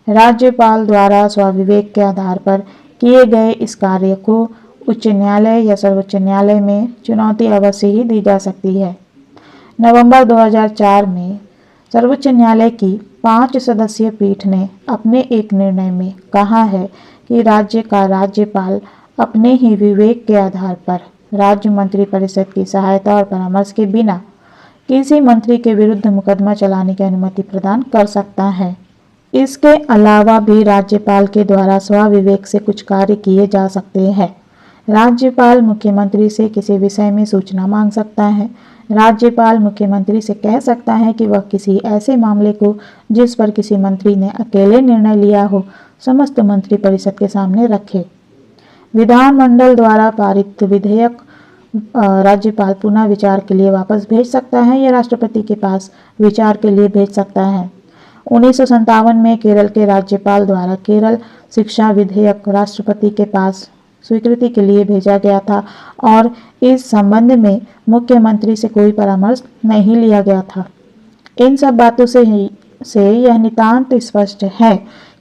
राज्यपाल द्वारा स्वविवेक के आधार पर किए गए इस कार्य को उच्च न्यायालय या सर्वोच्च न्यायालय में चुनौती अवश्य ही दी जा सकती है। नवंबर 2004 में सर्वोच्च न्यायालय की 5 सदस्यीय पीठ ने अपने एक निर्णय में कहा है कि राज्य का राज्यपाल अपने ही विवेक के आधार पर राज्य मंत्री परिषद की सहायता और परामर्श के बिना किसी मंत्री के विरुद्ध मुकदमा चलाने की अनुमति प्रदान कर सकता है। इसके अलावा भी राज्यपाल के द्वारा स्वविवेक से कुछ कार्य किए जा सकते हैं। राज्यपाल मुख्यमंत्री से किसी विषय में सूचना मांग सकता है। राज्यपाल मुख्यमंत्री से कह सकता है कि वह किसी ऐसे मामले को जिस पर किसी मंत्री ने अकेले निर्णय लिया हो, समस्त मंत्री परिषद के सामने रखे। विधानमंडल द्वारा पारित विधेयक राज्यपाल पुनः विचार के लिए वापस भेज सकता है या राष्ट्रपति के पास विचार के लिए भेज सकता है। 1957 में केरल के राज्यपाल द्वारा केरल शिक्षा विधेयक राष्ट्रपति के पास स्वीकृति के लिए भेजा गया था और इस संबंध में मुख्यमंत्री से कोई परामर्श नहीं लिया गया था। इन सब बातों से यह नितांत स्पष्ट है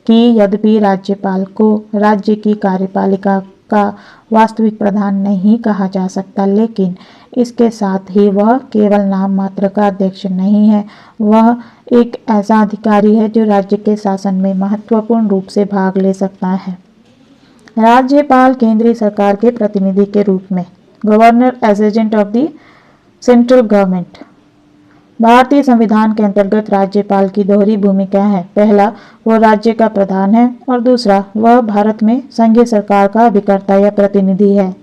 कि यद्यपि राज्यपाल को राज्य की कार्यपालिका का वास्तविक प्रधान नहीं कहा जा सकता, लेकिन इसके साथ ही वह केवल नाम मात्र का अध्यक्ष नहीं है। वह एक ऐसा अधिकारी है जो राज्य के शासन में महत्वपूर्ण रूप से भाग ले सकता है। राज्यपाल केंद्रीय सरकार के प्रतिनिधि के रूप में governor as agent of the central government. भारतीय संविधान के अंतर्गत राज्यपाल की दोहरी भूमिका है। पहला, वो राज्य का प्रधान है और दूसरा, वह भारत में संघीय सरकार का अभिकर्ता या प्रतिनिधि है।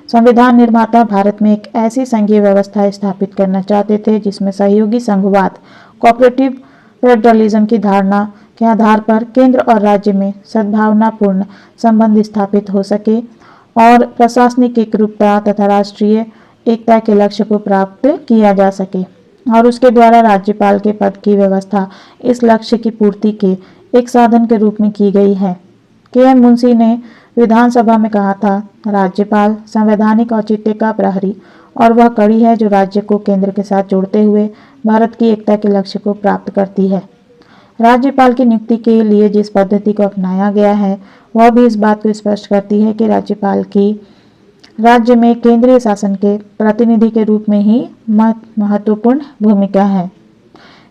संविधान निर्माता भारत में एक ऐसी संघीय व्यवस्था स्थापित करना चाहते थे जिसमें सहयोगी संघवाद, कोऑपरेटिव फेडरलिज्म की धारणा के आधार पर केंद्र और राज्य में सद्भावनापूर्ण संबंध स्थापित हो सके और प्रशासनिक एकरूपता तथा राष्ट्रीय एकता के लक्ष्य को प्राप्त किया जा सके, और उसके द्वारा राज्यपाल के पद की व्यवस्था इस लक्ष्य की पूर्ति के एक साधन के रूप में की गई है। के.एम. मुंशी ने विधानसभा में कहा था, राज्यपाल संवैधानिक औचित्य का प्रहरी और वह कड़ी है जो राज्य को केंद्र के साथ जोड़ते हुए भारत की एकता के लक्ष्य को प्राप्त करती है। राज्यपाल की नियुक्ति के लिए जिस पद्धति को अपनाया गया है वह भी इस बात को स्पष्ट करती है कि राज्यपाल की राज्य में केंद्रीय शासन के प्रतिनिधि के रूप में ही महत्वपूर्ण भूमिका है।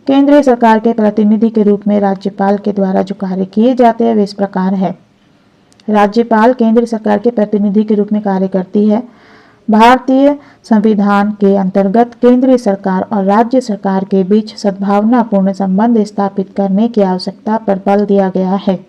केंद्रीय सरकार के प्रतिनिधि के रूप में राज्यपाल के द्वारा जो कार्य किए जाते हैं वे इस प्रकार है। राज्यपाल केंद्रीय सरकार के प्रतिनिधि के रूप में कार्य करती है। भारतीय संविधान के अंतर्गत केंद्रीय सरकार और राज्य सरकार के बीच सद्भावनापूर्ण संबंध स्थापित करने की आवश्यकता पर बल दिया गया है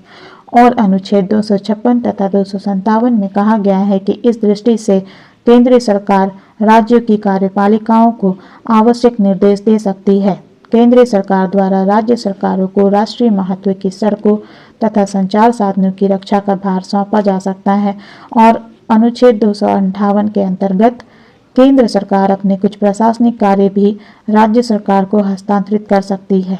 और अनुच्छेद 256 तथा 257 में कहा गया है कि इस दृष्टि से केंद्रीय सरकार राज्यों की कार्यपालिकाओं को आवश्यक निर्देश दे सकती है। केंद्रीय सरकार द्वारा राज्य सरकारों को राष्ट्रीय महत्व की सड़कों तथा संचार साधनों की रक्षा का भार सौंपा जा सकता है और अनुच्छेद 258 के अंतर्गत केंद्र सरकार अपने कुछ प्रशासनिक कार्य भी राज्य सरकार को हस्तांतरित कर सकती है।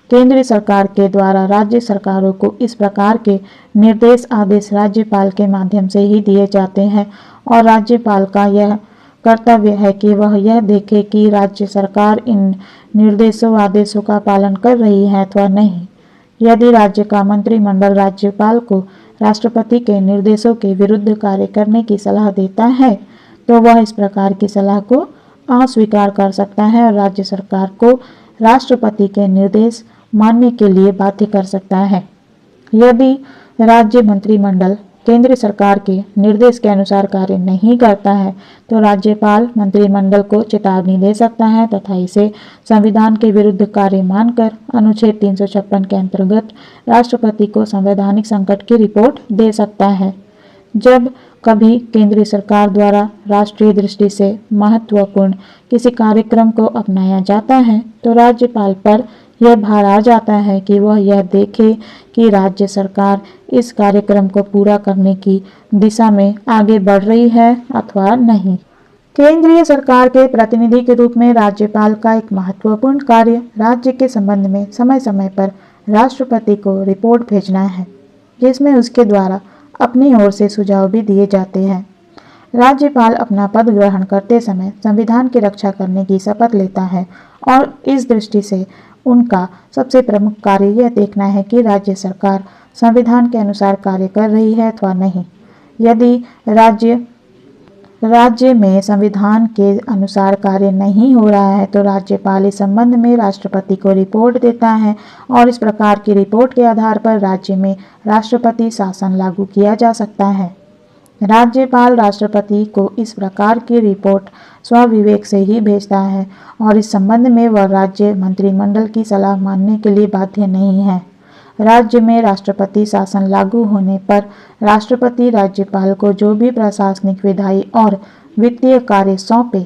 केंद्रीय सरकार के द्वारा राज्य सरकारों को इस प्रकार के निर्देश आदेश राज्यपाल के माध्यम से ही दिए जाते हैं और राज्यपाल का यह कर्तव्य है कि वह यह देखे कि राज्य सरकार इन निर्देशों आदेशों का पालन कर रही है अथवा नहीं। यदि राज्य का मंत्रिमंडल राज्यपाल को राष्ट्रपति के निर्देशों के विरुद्ध कार्य करने की सलाह देता है तो वह इस प्रकार की सलाह को अस्वीकार कर सकता है और राज्य सरकार को राष्ट्रपति के निर्देश मानने के लिए बाध्य कर सकता है। यदि राज्य मंत्रिमंडल केंद्र सरकार के निर्देश के अनुसार कार्य नहीं करता है तो राज्यपाल मंत्रिमंडल को चेतावनी दे सकता है तथा इसे संविधान के विरुद्ध कार्य मानकर अनुच्छेद 356 के अंतर्गत राष्ट्रपति को संवैधानिक संकट की रिपोर्ट दे सकता है। जब कभी केंद्रीय सरकार द्वारा राष्ट्रीय दृष्टि से महत्वपूर्ण किसी कार्यक्रम को अपनाया जाता है तो राज्यपाल पर यह भार आ जाता है कि वह यह देखे कि राज्य सरकार इस कार्यक्रम को पूरा करने की दिशा में आगे बढ़ रही है अथवा नहीं। केंद्रीय सरकार के प्रतिनिधि के रूप में राज्यपाल का एक महत्वपूर्ण कार्य राज्य के संबंध में समय समय पर राष्ट्रपति को रिपोर्ट भेजना है, जिसमें उसके द्वारा अपनी ओर से सुझाव भी दिए जाते हैं। राज्यपाल अपना पद ग्रहण करते समय संविधान की रक्षा करने की शपथ लेता है और इस दृष्टि से उनका सबसे प्रमुख कार्य यह देखना है कि राज्य सरकार संविधान के अनुसार कार्य कर रही है अथवा नहीं। यदि राज्य में संविधान के अनुसार कार्य नहीं हो रहा है तो राज्यपाल इस संबंध में राष्ट्रपति को रिपोर्ट देता है और इस प्रकार की रिपोर्ट के आधार पर राज्य में राष्ट्रपति शासन लागू किया जा सकता है। राज्यपाल राष्ट्रपति को इस प्रकार की रिपोर्ट स्वविवेक से ही भेजता है और इस संबंध में वह राज्य मंत्रिमंडल की सलाह मानने के लिए बाध्य नहीं है। राज्य में राष्ट्रपति शासन लागू होने पर राष्ट्रपति राज्यपाल को जो भी प्रशासनिक, विधायी और वित्तीय कार्य सौंपे,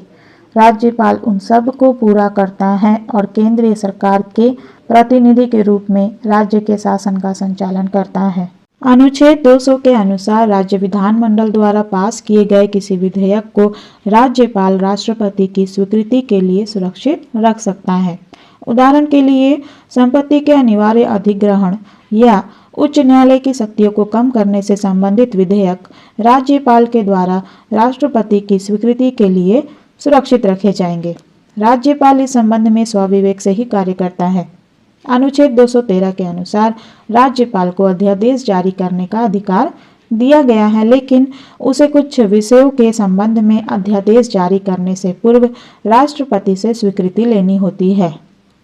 राज्यपाल उन सब को पूरा करता है और केंद्रीय सरकार के प्रतिनिधि के रूप में राज्य के शासन का संचालन करता है। अनुच्छेद 200 के अनुसार राज्य विधानमंडल द्वारा पास किए गए किसी विधेयक को राज्यपाल राष्ट्रपति की स्वीकृति के लिए सुरक्षित रख सकता है। उदाहरण के लिए संपत्ति के अनिवार्य अधिग्रहण या उच्च न्यायालय की शक्तियों को कम करने से संबंधित विधेयक राज्यपाल के द्वारा राष्ट्रपति की स्वीकृति के लिए सुरक्षित रखे जाएंगे। राज्यपाल इस संबंध में स्वविवेक से ही कार्य करता है। अनुच्छेद 213 के अनुसार राज्यपाल को अध्यादेश जारी करने का अधिकार दिया गया है, लेकिन उसे कुछ विषयों के संबंध में अध्यादेश जारी करने से पूर्व राष्ट्रपति से स्वीकृति लेनी होती है।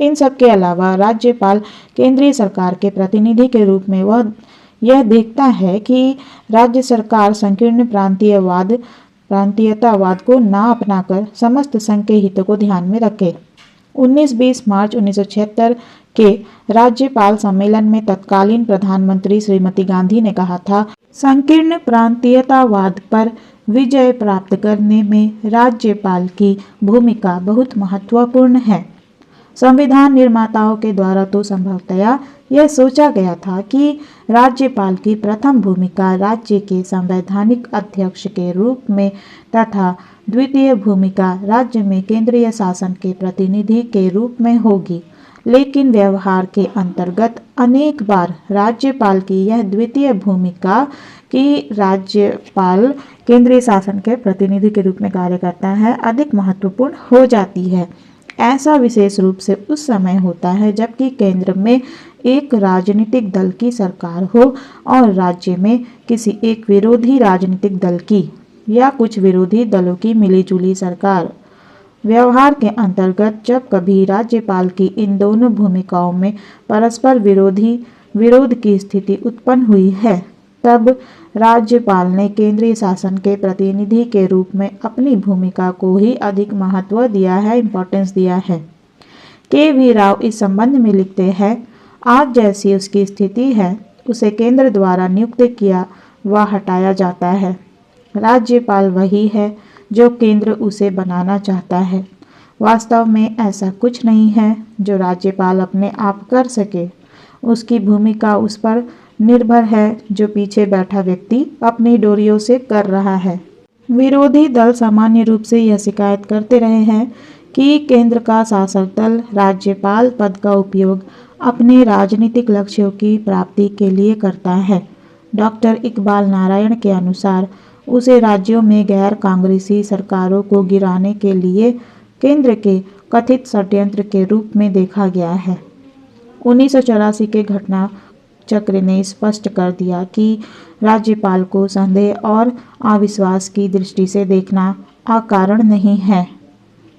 इन सब के अलावा राज्यपाल केंद्रीय सरकार के प्रतिनिधि के रूप में वह यह देखता है कि राज्य सरकार संकीर्ण प्रांतीयतावाद को ना अपनाकर समस्त संघ के हितों को ध्यान में रखे। 19-20 मार्च 1976 के राज्यपाल सम्मेलन में तत्कालीन प्रधानमंत्री श्रीमती गांधी ने कहा था, संकीर्ण प्रांतीयतावाद पर विजय प्राप्त करने में राज्यपाल की भूमिका बहुत महत्वपूर्ण है। संविधान निर्माताओं के द्वारा तो संभवतया यह सोचा गया था कि राज्यपाल की प्रथम भूमिका राज्य के संवैधानिक अध्यक्ष के रूप में तथा द्वितीय भूमिका राज्य में केंद्रीय शासन के प्रतिनिधि के रूप में होगी, लेकिन व्यवहार के अंतर्गत अनेक बार राज्यपाल की यह द्वितीय भूमिका कि राज्यपाल केंद्रीय शासन के प्रतिनिधि के रूप में कार्य करता है अधिक महत्वपूर्ण हो जाती है। ऐसा विशेष रूप से उस समय होता है जबकि केंद्र में एक राजनीतिक दल की सरकार हो और राज्य में किसी एक विरोधी राजनीतिक दल की या कुछ विरोधी दलों की मिलीजुली सरकार। व्यवहार के अंतर्गत जब कभी राज्यपाल की इन दोनों भूमिकाओं में परस्पर विरोध की स्थिति उत्पन्न हुई है, तब राज्यपाल ने केंद्रीय शासन के प्रतिनिधि के रूप में अपनी भूमिका को ही अधिक महत्व दिया है, इम्पोर्टेंस दिया है। के.वी. राव इस संबंध में लिखते हैं, आज जैसी उसकी स्थिति है उसे केंद्र द्वारा नियुक्त किया व हटाया जाता है। राज्यपाल वही है जो केंद्र उसे बनाना चाहता है। वास्तव में ऐसा कुछ नहीं है जो राज्यपाल अपने आप कर सके। उसकी भूमिका उस पर निर्भर है जो पीछे बैठा व्यक्ति अपनी डोरियों से कर रहा है। विरोधी दल सामान्य रूप से यह शिकायत करते रहे हैं कि केंद्र का शासक दल राज्यपाल पद का उपयोग अपने राजनीतिक लक्ष्यों की प्राप्ति के लिए करता है। डॉक्टर इकबाल नारायण के अनुसार उसे राज्यों में गैर कांग्रेसी सरकारों को गिराने के लिए केंद्र के कथित षड्यंत्र के रूप में देखा गया है। 1984 के घटना चक्र ने स्पष्ट कर दिया कि राज्यपाल को संदेह और अविश्वास की दृष्टि से देखना अकारण नहीं है।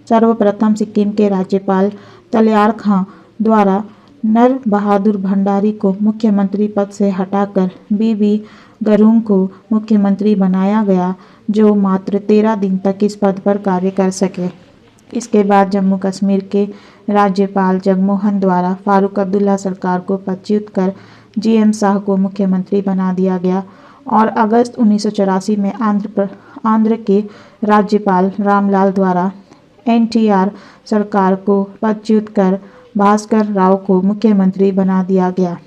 सर्वप्रथम सिक्किम के राज्यपाल तलियार खां द्वारा नर बहादुर भंडारी को मुख्यमंत्री पद से हटाकर बीबी गरुंग को मुख्यमंत्री बनाया गया, जो मात्र 13 दिन तक इस पद पर कार्य कर सके। इसके बाद जम्मू कश्मीर के राज्यपाल जगमोहन द्वारा फारूक अब्दुल्ला सरकार को पदच्युत कर GM शाह को मुख्यमंत्री बना दिया गया और अगस्त 1984 में आंध्र के राज्यपाल रामलाल द्वारा एनटीआर सरकार को पदच्युत कर भास्कर राव को मुख्यमंत्री बना दिया गया।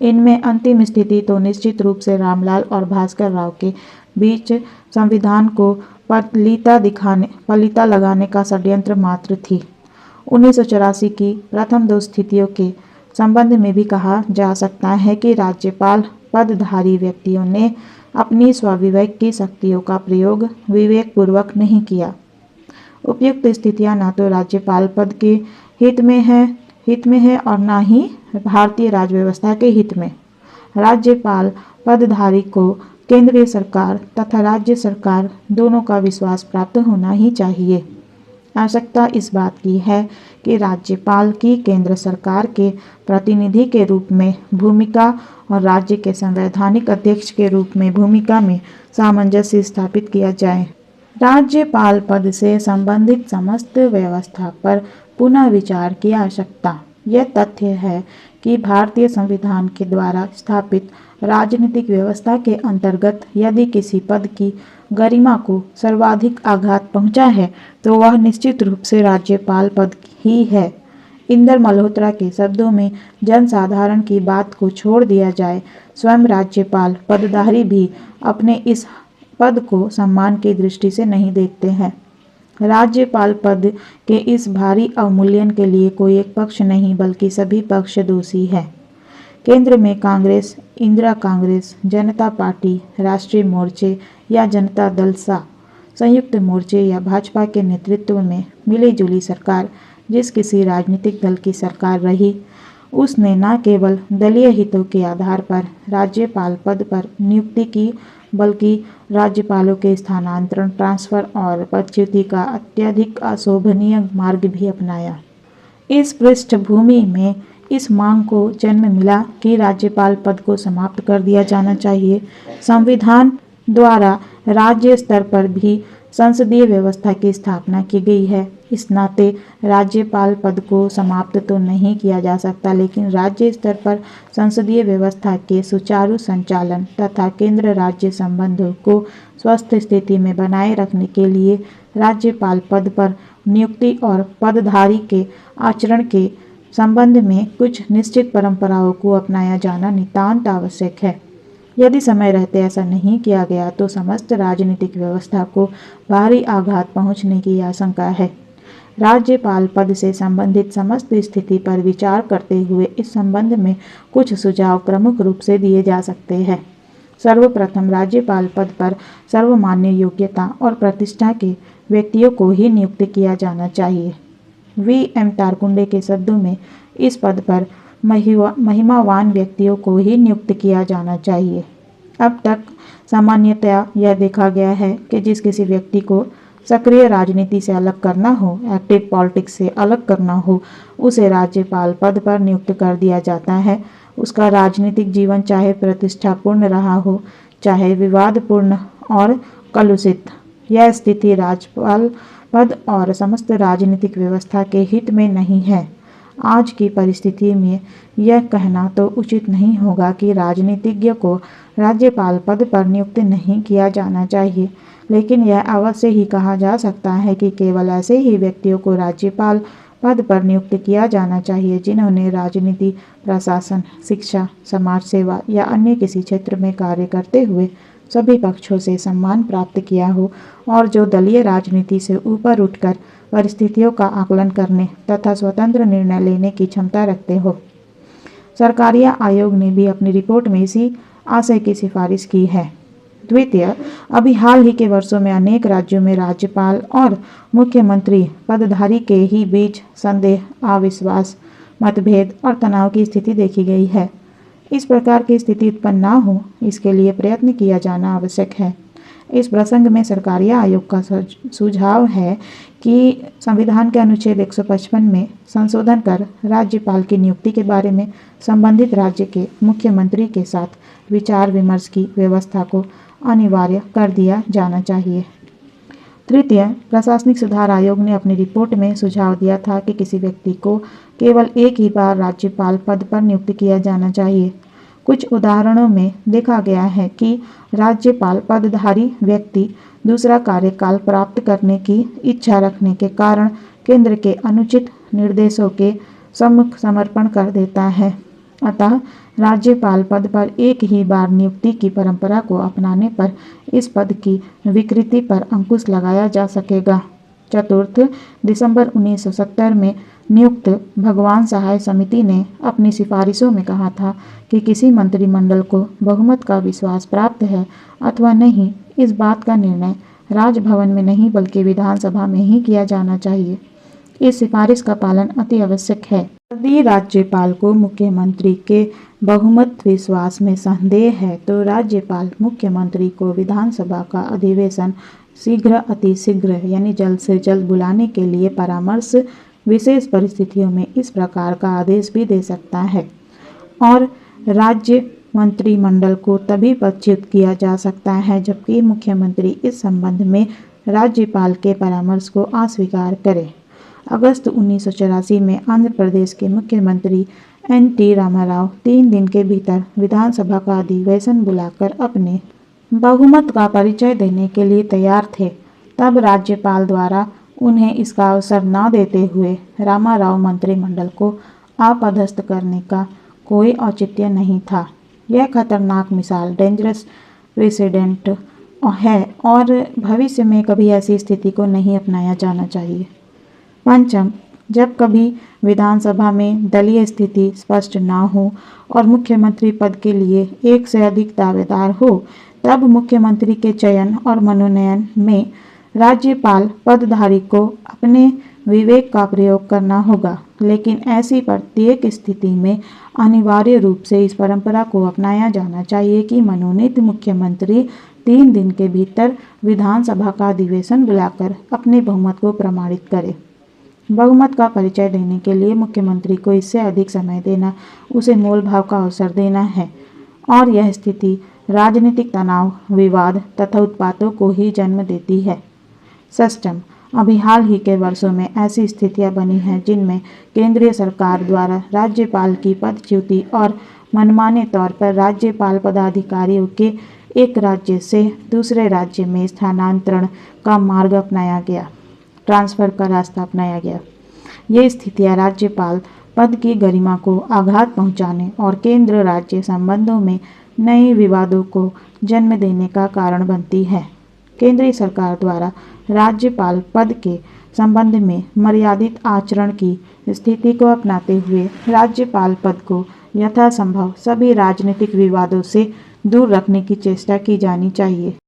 इनमें अंतिम स्थिति तो निश्चित रूप से रामलाल और भास्कर राव के बीच संविधान को पलीता लगाने का षड्यंत्र मात्र थी। 1984 की प्रथम दो स्थितियों के संबंध में भी कहा जा सकता है कि राज्यपाल पदधारी व्यक्तियों ने अपनी स्वाविवेक की शक्तियों का प्रयोग विवेकपूर्वक नहीं किया। उपयुक्त स्थितियां न तो राज्यपाल पद के हित में है और न ही भारतीय राजव्यवस्था के हित में। राज्यपाल पदधारी को केंद्रीय सरकार तथा राज्य सरकार दोनों का विश्वास प्राप्त होना ही चाहिए। आवश्यकता इस बात की है कि राज्यपाल की केंद्र सरकार के प्रतिनिधि के रूप में भूमिका और राज्य के संवैधानिक अध्यक्ष के रूप में भूमिका में सामंजस्य स्थापित किया जाए। राज्यपाल पद से संबंधित समस्त व्यवस्था पर पुनः विचार की आवश्यकता। यह तथ्य है कि भारतीय संविधान के द्वारा स्थापित राजनीतिक व्यवस्था के अंतर्गत यदि किसी पद की गरिमा को सर्वाधिक आघात पहुंचा है तो वह निश्चित रूप से राज्यपाल पद ही है। इंदर मल्होत्रा के शब्दों में जनसाधारण की बात को छोड़ दिया जाए, स्वयं राज्यपाल पदधारी भी अपने इस पद को सम्मान की दृष्टि से नहीं देखते हैं। राज्यपाल पद के इस भारी अवमूल्यन के लिए कोई एक पक्ष नहीं बल्कि सभी पक्ष दोषी है। केंद्र में कांग्रेस, इंदिरा कांग्रेस, जनता पार्टी, राष्ट्रीय मोर्चे या जनता दल सा, संयुक्त मोर्चे या भाजपा के नेतृत्व में मिलीजुली सरकार जिस किसी राजनीतिक दल की सरकार रही, उसने न केवल दलीय हितों के आधार पर राज्यपाल पद पर नियुक्ति की बल्कि राज्यपालों के स्थानांतरण, ट्रांसफर और पदच्युति का अत्यधिक अशोभनीय मार्ग भी अपनाया। इस पृष्ठभूमि में इस मांग को जन्म मिला कि राज्यपाल पद को समाप्त कर दिया जाना चाहिए। संविधान द्वारा राज्य स्तर पर भी संसदीय व्यवस्था की स्थापना की गई है। इस नाते राज्यपाल पद को समाप्त तो नहीं किया जा सकता, लेकिन राज्य स्तर पर संसदीय व्यवस्था के सुचारू संचालन तथा केंद्र राज्य संबंधों को स्वस्थ स्थिति में बनाए रखने के लिए राज्यपाल पद पर नियुक्ति और पदधारी के आचरण के संबंध में कुछ निश्चित परंपराओं को अपनाया जाना नितांत आवश्यक है। यदि समय रहते ऐसा नहीं किया गया तो समस्त राजनीतिक व्यवस्था को भारी आघात पहुंचने की आशंका है। राज्यपाल पद से संबंधित समस्त स्थिति पर विचार करते हुए इस संबंध में कुछ सुझाव प्रमुख रूप से दिए जा सकते हैं। सर्वप्रथम, राज्यपाल पद पर सर्वमान्य योग्यता और प्रतिष्ठा के व्यक्तियों को ही नियुक्त किया जाना चाहिए। V.M. तारकुंडे के शब्दों में इस पद पर महिमावान व्यक्तियों को ही नियुक्त किया जाना चाहिए। अब तक सामान्यतया यह देखा गया है कि जिस किसी व्यक्ति को सक्रिय राजनीति से अलग करना हो, एक्टिव पॉलिटिक्स से अलग करना हो, उसे राज्यपाल पद पर नियुक्त कर दिया जाता है। उसका राजनीतिक जीवन चाहे प्रतिष्ठापूर्ण रहा हो, चाहे विवादपूर्ण और कलुषित। यह स्थिति राज्यपाल पद और समस्त राजनीतिक व्यवस्था के हित में नहीं है। आज की परिस्थिति में यह कहना तो उचित नहीं होगा कि राजनीतिज्ञ को राज्यपाल पद पर नियुक्त नहीं किया जाना चाहिए, लेकिन यह अवश्य ही कहा जा सकता है कि केवल ऐसे ही व्यक्तियों को राज्यपाल पद पर नियुक्त किया जाना चाहिए जिन्होंने राजनीति, प्रशासन, शिक्षा, समाज सेवा या अन्य किसी क्षेत्र में कार्य करते हुए सभी पक्षों से सम्मान प्राप्त किया हो और जो दलीय राजनीति से ऊपर उठकर परिस्थितियों का आकलन करने तथा स्वतंत्र निर्णय लेने की क्षमता रखते हो। सरकारिया आयोग ने भी अपनी रिपोर्ट में इसी आशय की सिफारिश की है। द्वितीय, अभी हाल ही के वर्षों में अनेक राज्यों में राज्यपाल और मुख्यमंत्री पदधारी के ही बीच संदेह, अविश्वास, मतभेद और तनाव की स्थिति देखी गई है। इस प्रकार की स्थिति उत्पन्न न हो, इसके लिए प्रयत्न किया जाना आवश्यक है। इस प्रसंग में सरकारिया आयोग का सुझाव है कि संविधान के अनुच्छेद 155 में संशोधन कर राज्यपाल की नियुक्ति के बारे में संबंधित राज्य के मुख्यमंत्री के साथ विचार विमर्श की व्यवस्था को अनिवार्य कर दिया जाना चाहिए। तृतीय, प्रशासनिक सुधार आयोग ने अपनी रिपोर्ट में सुझाव दिया था कि किसी व्यक्ति को केवल एक ही बार राज्यपाल पद पर नियुक्त किया जाना चाहिए। कुछ उदाहरणों में देखा गया है कि राज्यपाल पदधारी व्यक्ति दूसरा कार्यकाल प्राप्त करने की इच्छा रखने के कारण केंद्र के अनुचित निर्देशों के सम्मुख समर्पण कर देता है। अतः राज्यपाल पद पर एक ही बार नियुक्ति की परंपरा को अपनाने पर इस पद की विकृति पर अंकुश लगाया जा सकेगा। चतुर्थ, दिसंबर 1970 में नियुक्त भगवान सहाय समिति ने अपनी सिफारिशों में कहा था कि किसी मंत्रिमंडल को बहुमत का विश्वास प्राप्त है अथवा नहीं, इस बात का निर्णय राजभवन में नहीं बल्कि विधानसभा में ही किया जाना चाहिए। इस सिफारिश का पालन अति आवश्यक है। यदि राज्यपाल को मुख्यमंत्री के बहुमत विश्वास में संदेह है तो राज्यपाल मुख्यमंत्री को विधानसभा का अधिवेशन शीघ्र अतिशीघ्र यानी जल्द से जल्द बुलाने के लिए परामर्श, विशेष परिस्थितियों में इस प्रकार का आदेश भी दे सकता है। और राज्य मंत्रिमंडल को तभी पदच्युत किया जा सकता है जबकि मुख्यमंत्री इस संबंध में राज्यपाल के परामर्श को अस्वीकार करे। अगस्त 1984 में आंध्र प्रदेश के मुख्यमंत्री एन.टी. रामाराव 3 दिन के भीतर विधानसभा का अधिवेशन बुलाकर अपने बहुमत का परिचय देने के लिए तैयार थे। तब राज्यपाल द्वारा उन्हें इसका अवसर न देते हुए रामाराव मंत्रिमंडल को अपदस्थ करने का कोई औचित्य नहीं था। यह खतरनाक मिसाल, डेंजरस प्रेसिडेंट है और भविष्य में कभी ऐसी स्थिति को नहीं अपनाया जाना चाहिए। पंचम, जब कभी विधानसभा में दलीय स्थिति स्पष्ट न हो और मुख्यमंत्री पद के लिए एक से अधिक दावेदार हो, तब मुख्यमंत्री के चयन और मनोनयन में राज्यपाल पदधारी को अपने विवेक का प्रयोग करना होगा। लेकिन ऐसी प्रत्येक स्थिति में अनिवार्य रूप से इस परंपरा को अपनाया जाना चाहिए कि मनोनीत मुख्यमंत्री 3 दिन के भीतर विधानसभा का अधिवेशन बुलाकर अपने बहुमत को प्रमाणित करे। बहुमत का परिचय देने के लिए मुख्यमंत्री को इससे अधिक समय देना उसे मोल भाव का अवसर देना है और यह स्थिति राजनीतिक तनाव, विवाद तथा उत्पातों को ही जन्म देती है। षष्ठम, अभी हाल ही के वर्षों में ऐसी स्थितियां बनी हैं जिनमें केंद्रीय सरकार द्वारा राज्यपाल की पदच्युति और मनमाने तौर पर राज्यपाल पदाधिकारियों के एक राज्य से दूसरे राज्य में स्थानांतरण का मार्ग अपनाया गया, ट्रांसफर का रास्ता अपनाया गया। ये स्थितियां राज्यपाल पद की गरिमा को आघात पहुंचाने और केंद्र राज्य संबंधों में नए विवादों को जन्म देने का कारण बनती है। केंद्रीय सरकार द्वारा राज्यपाल पद के संबंध में मर्यादित आचरण की स्थिति को अपनाते हुए राज्यपाल पद को यथासंभव सभी राजनीतिक विवादों से दूर रखने की चेष्टा की जानी चाहिए।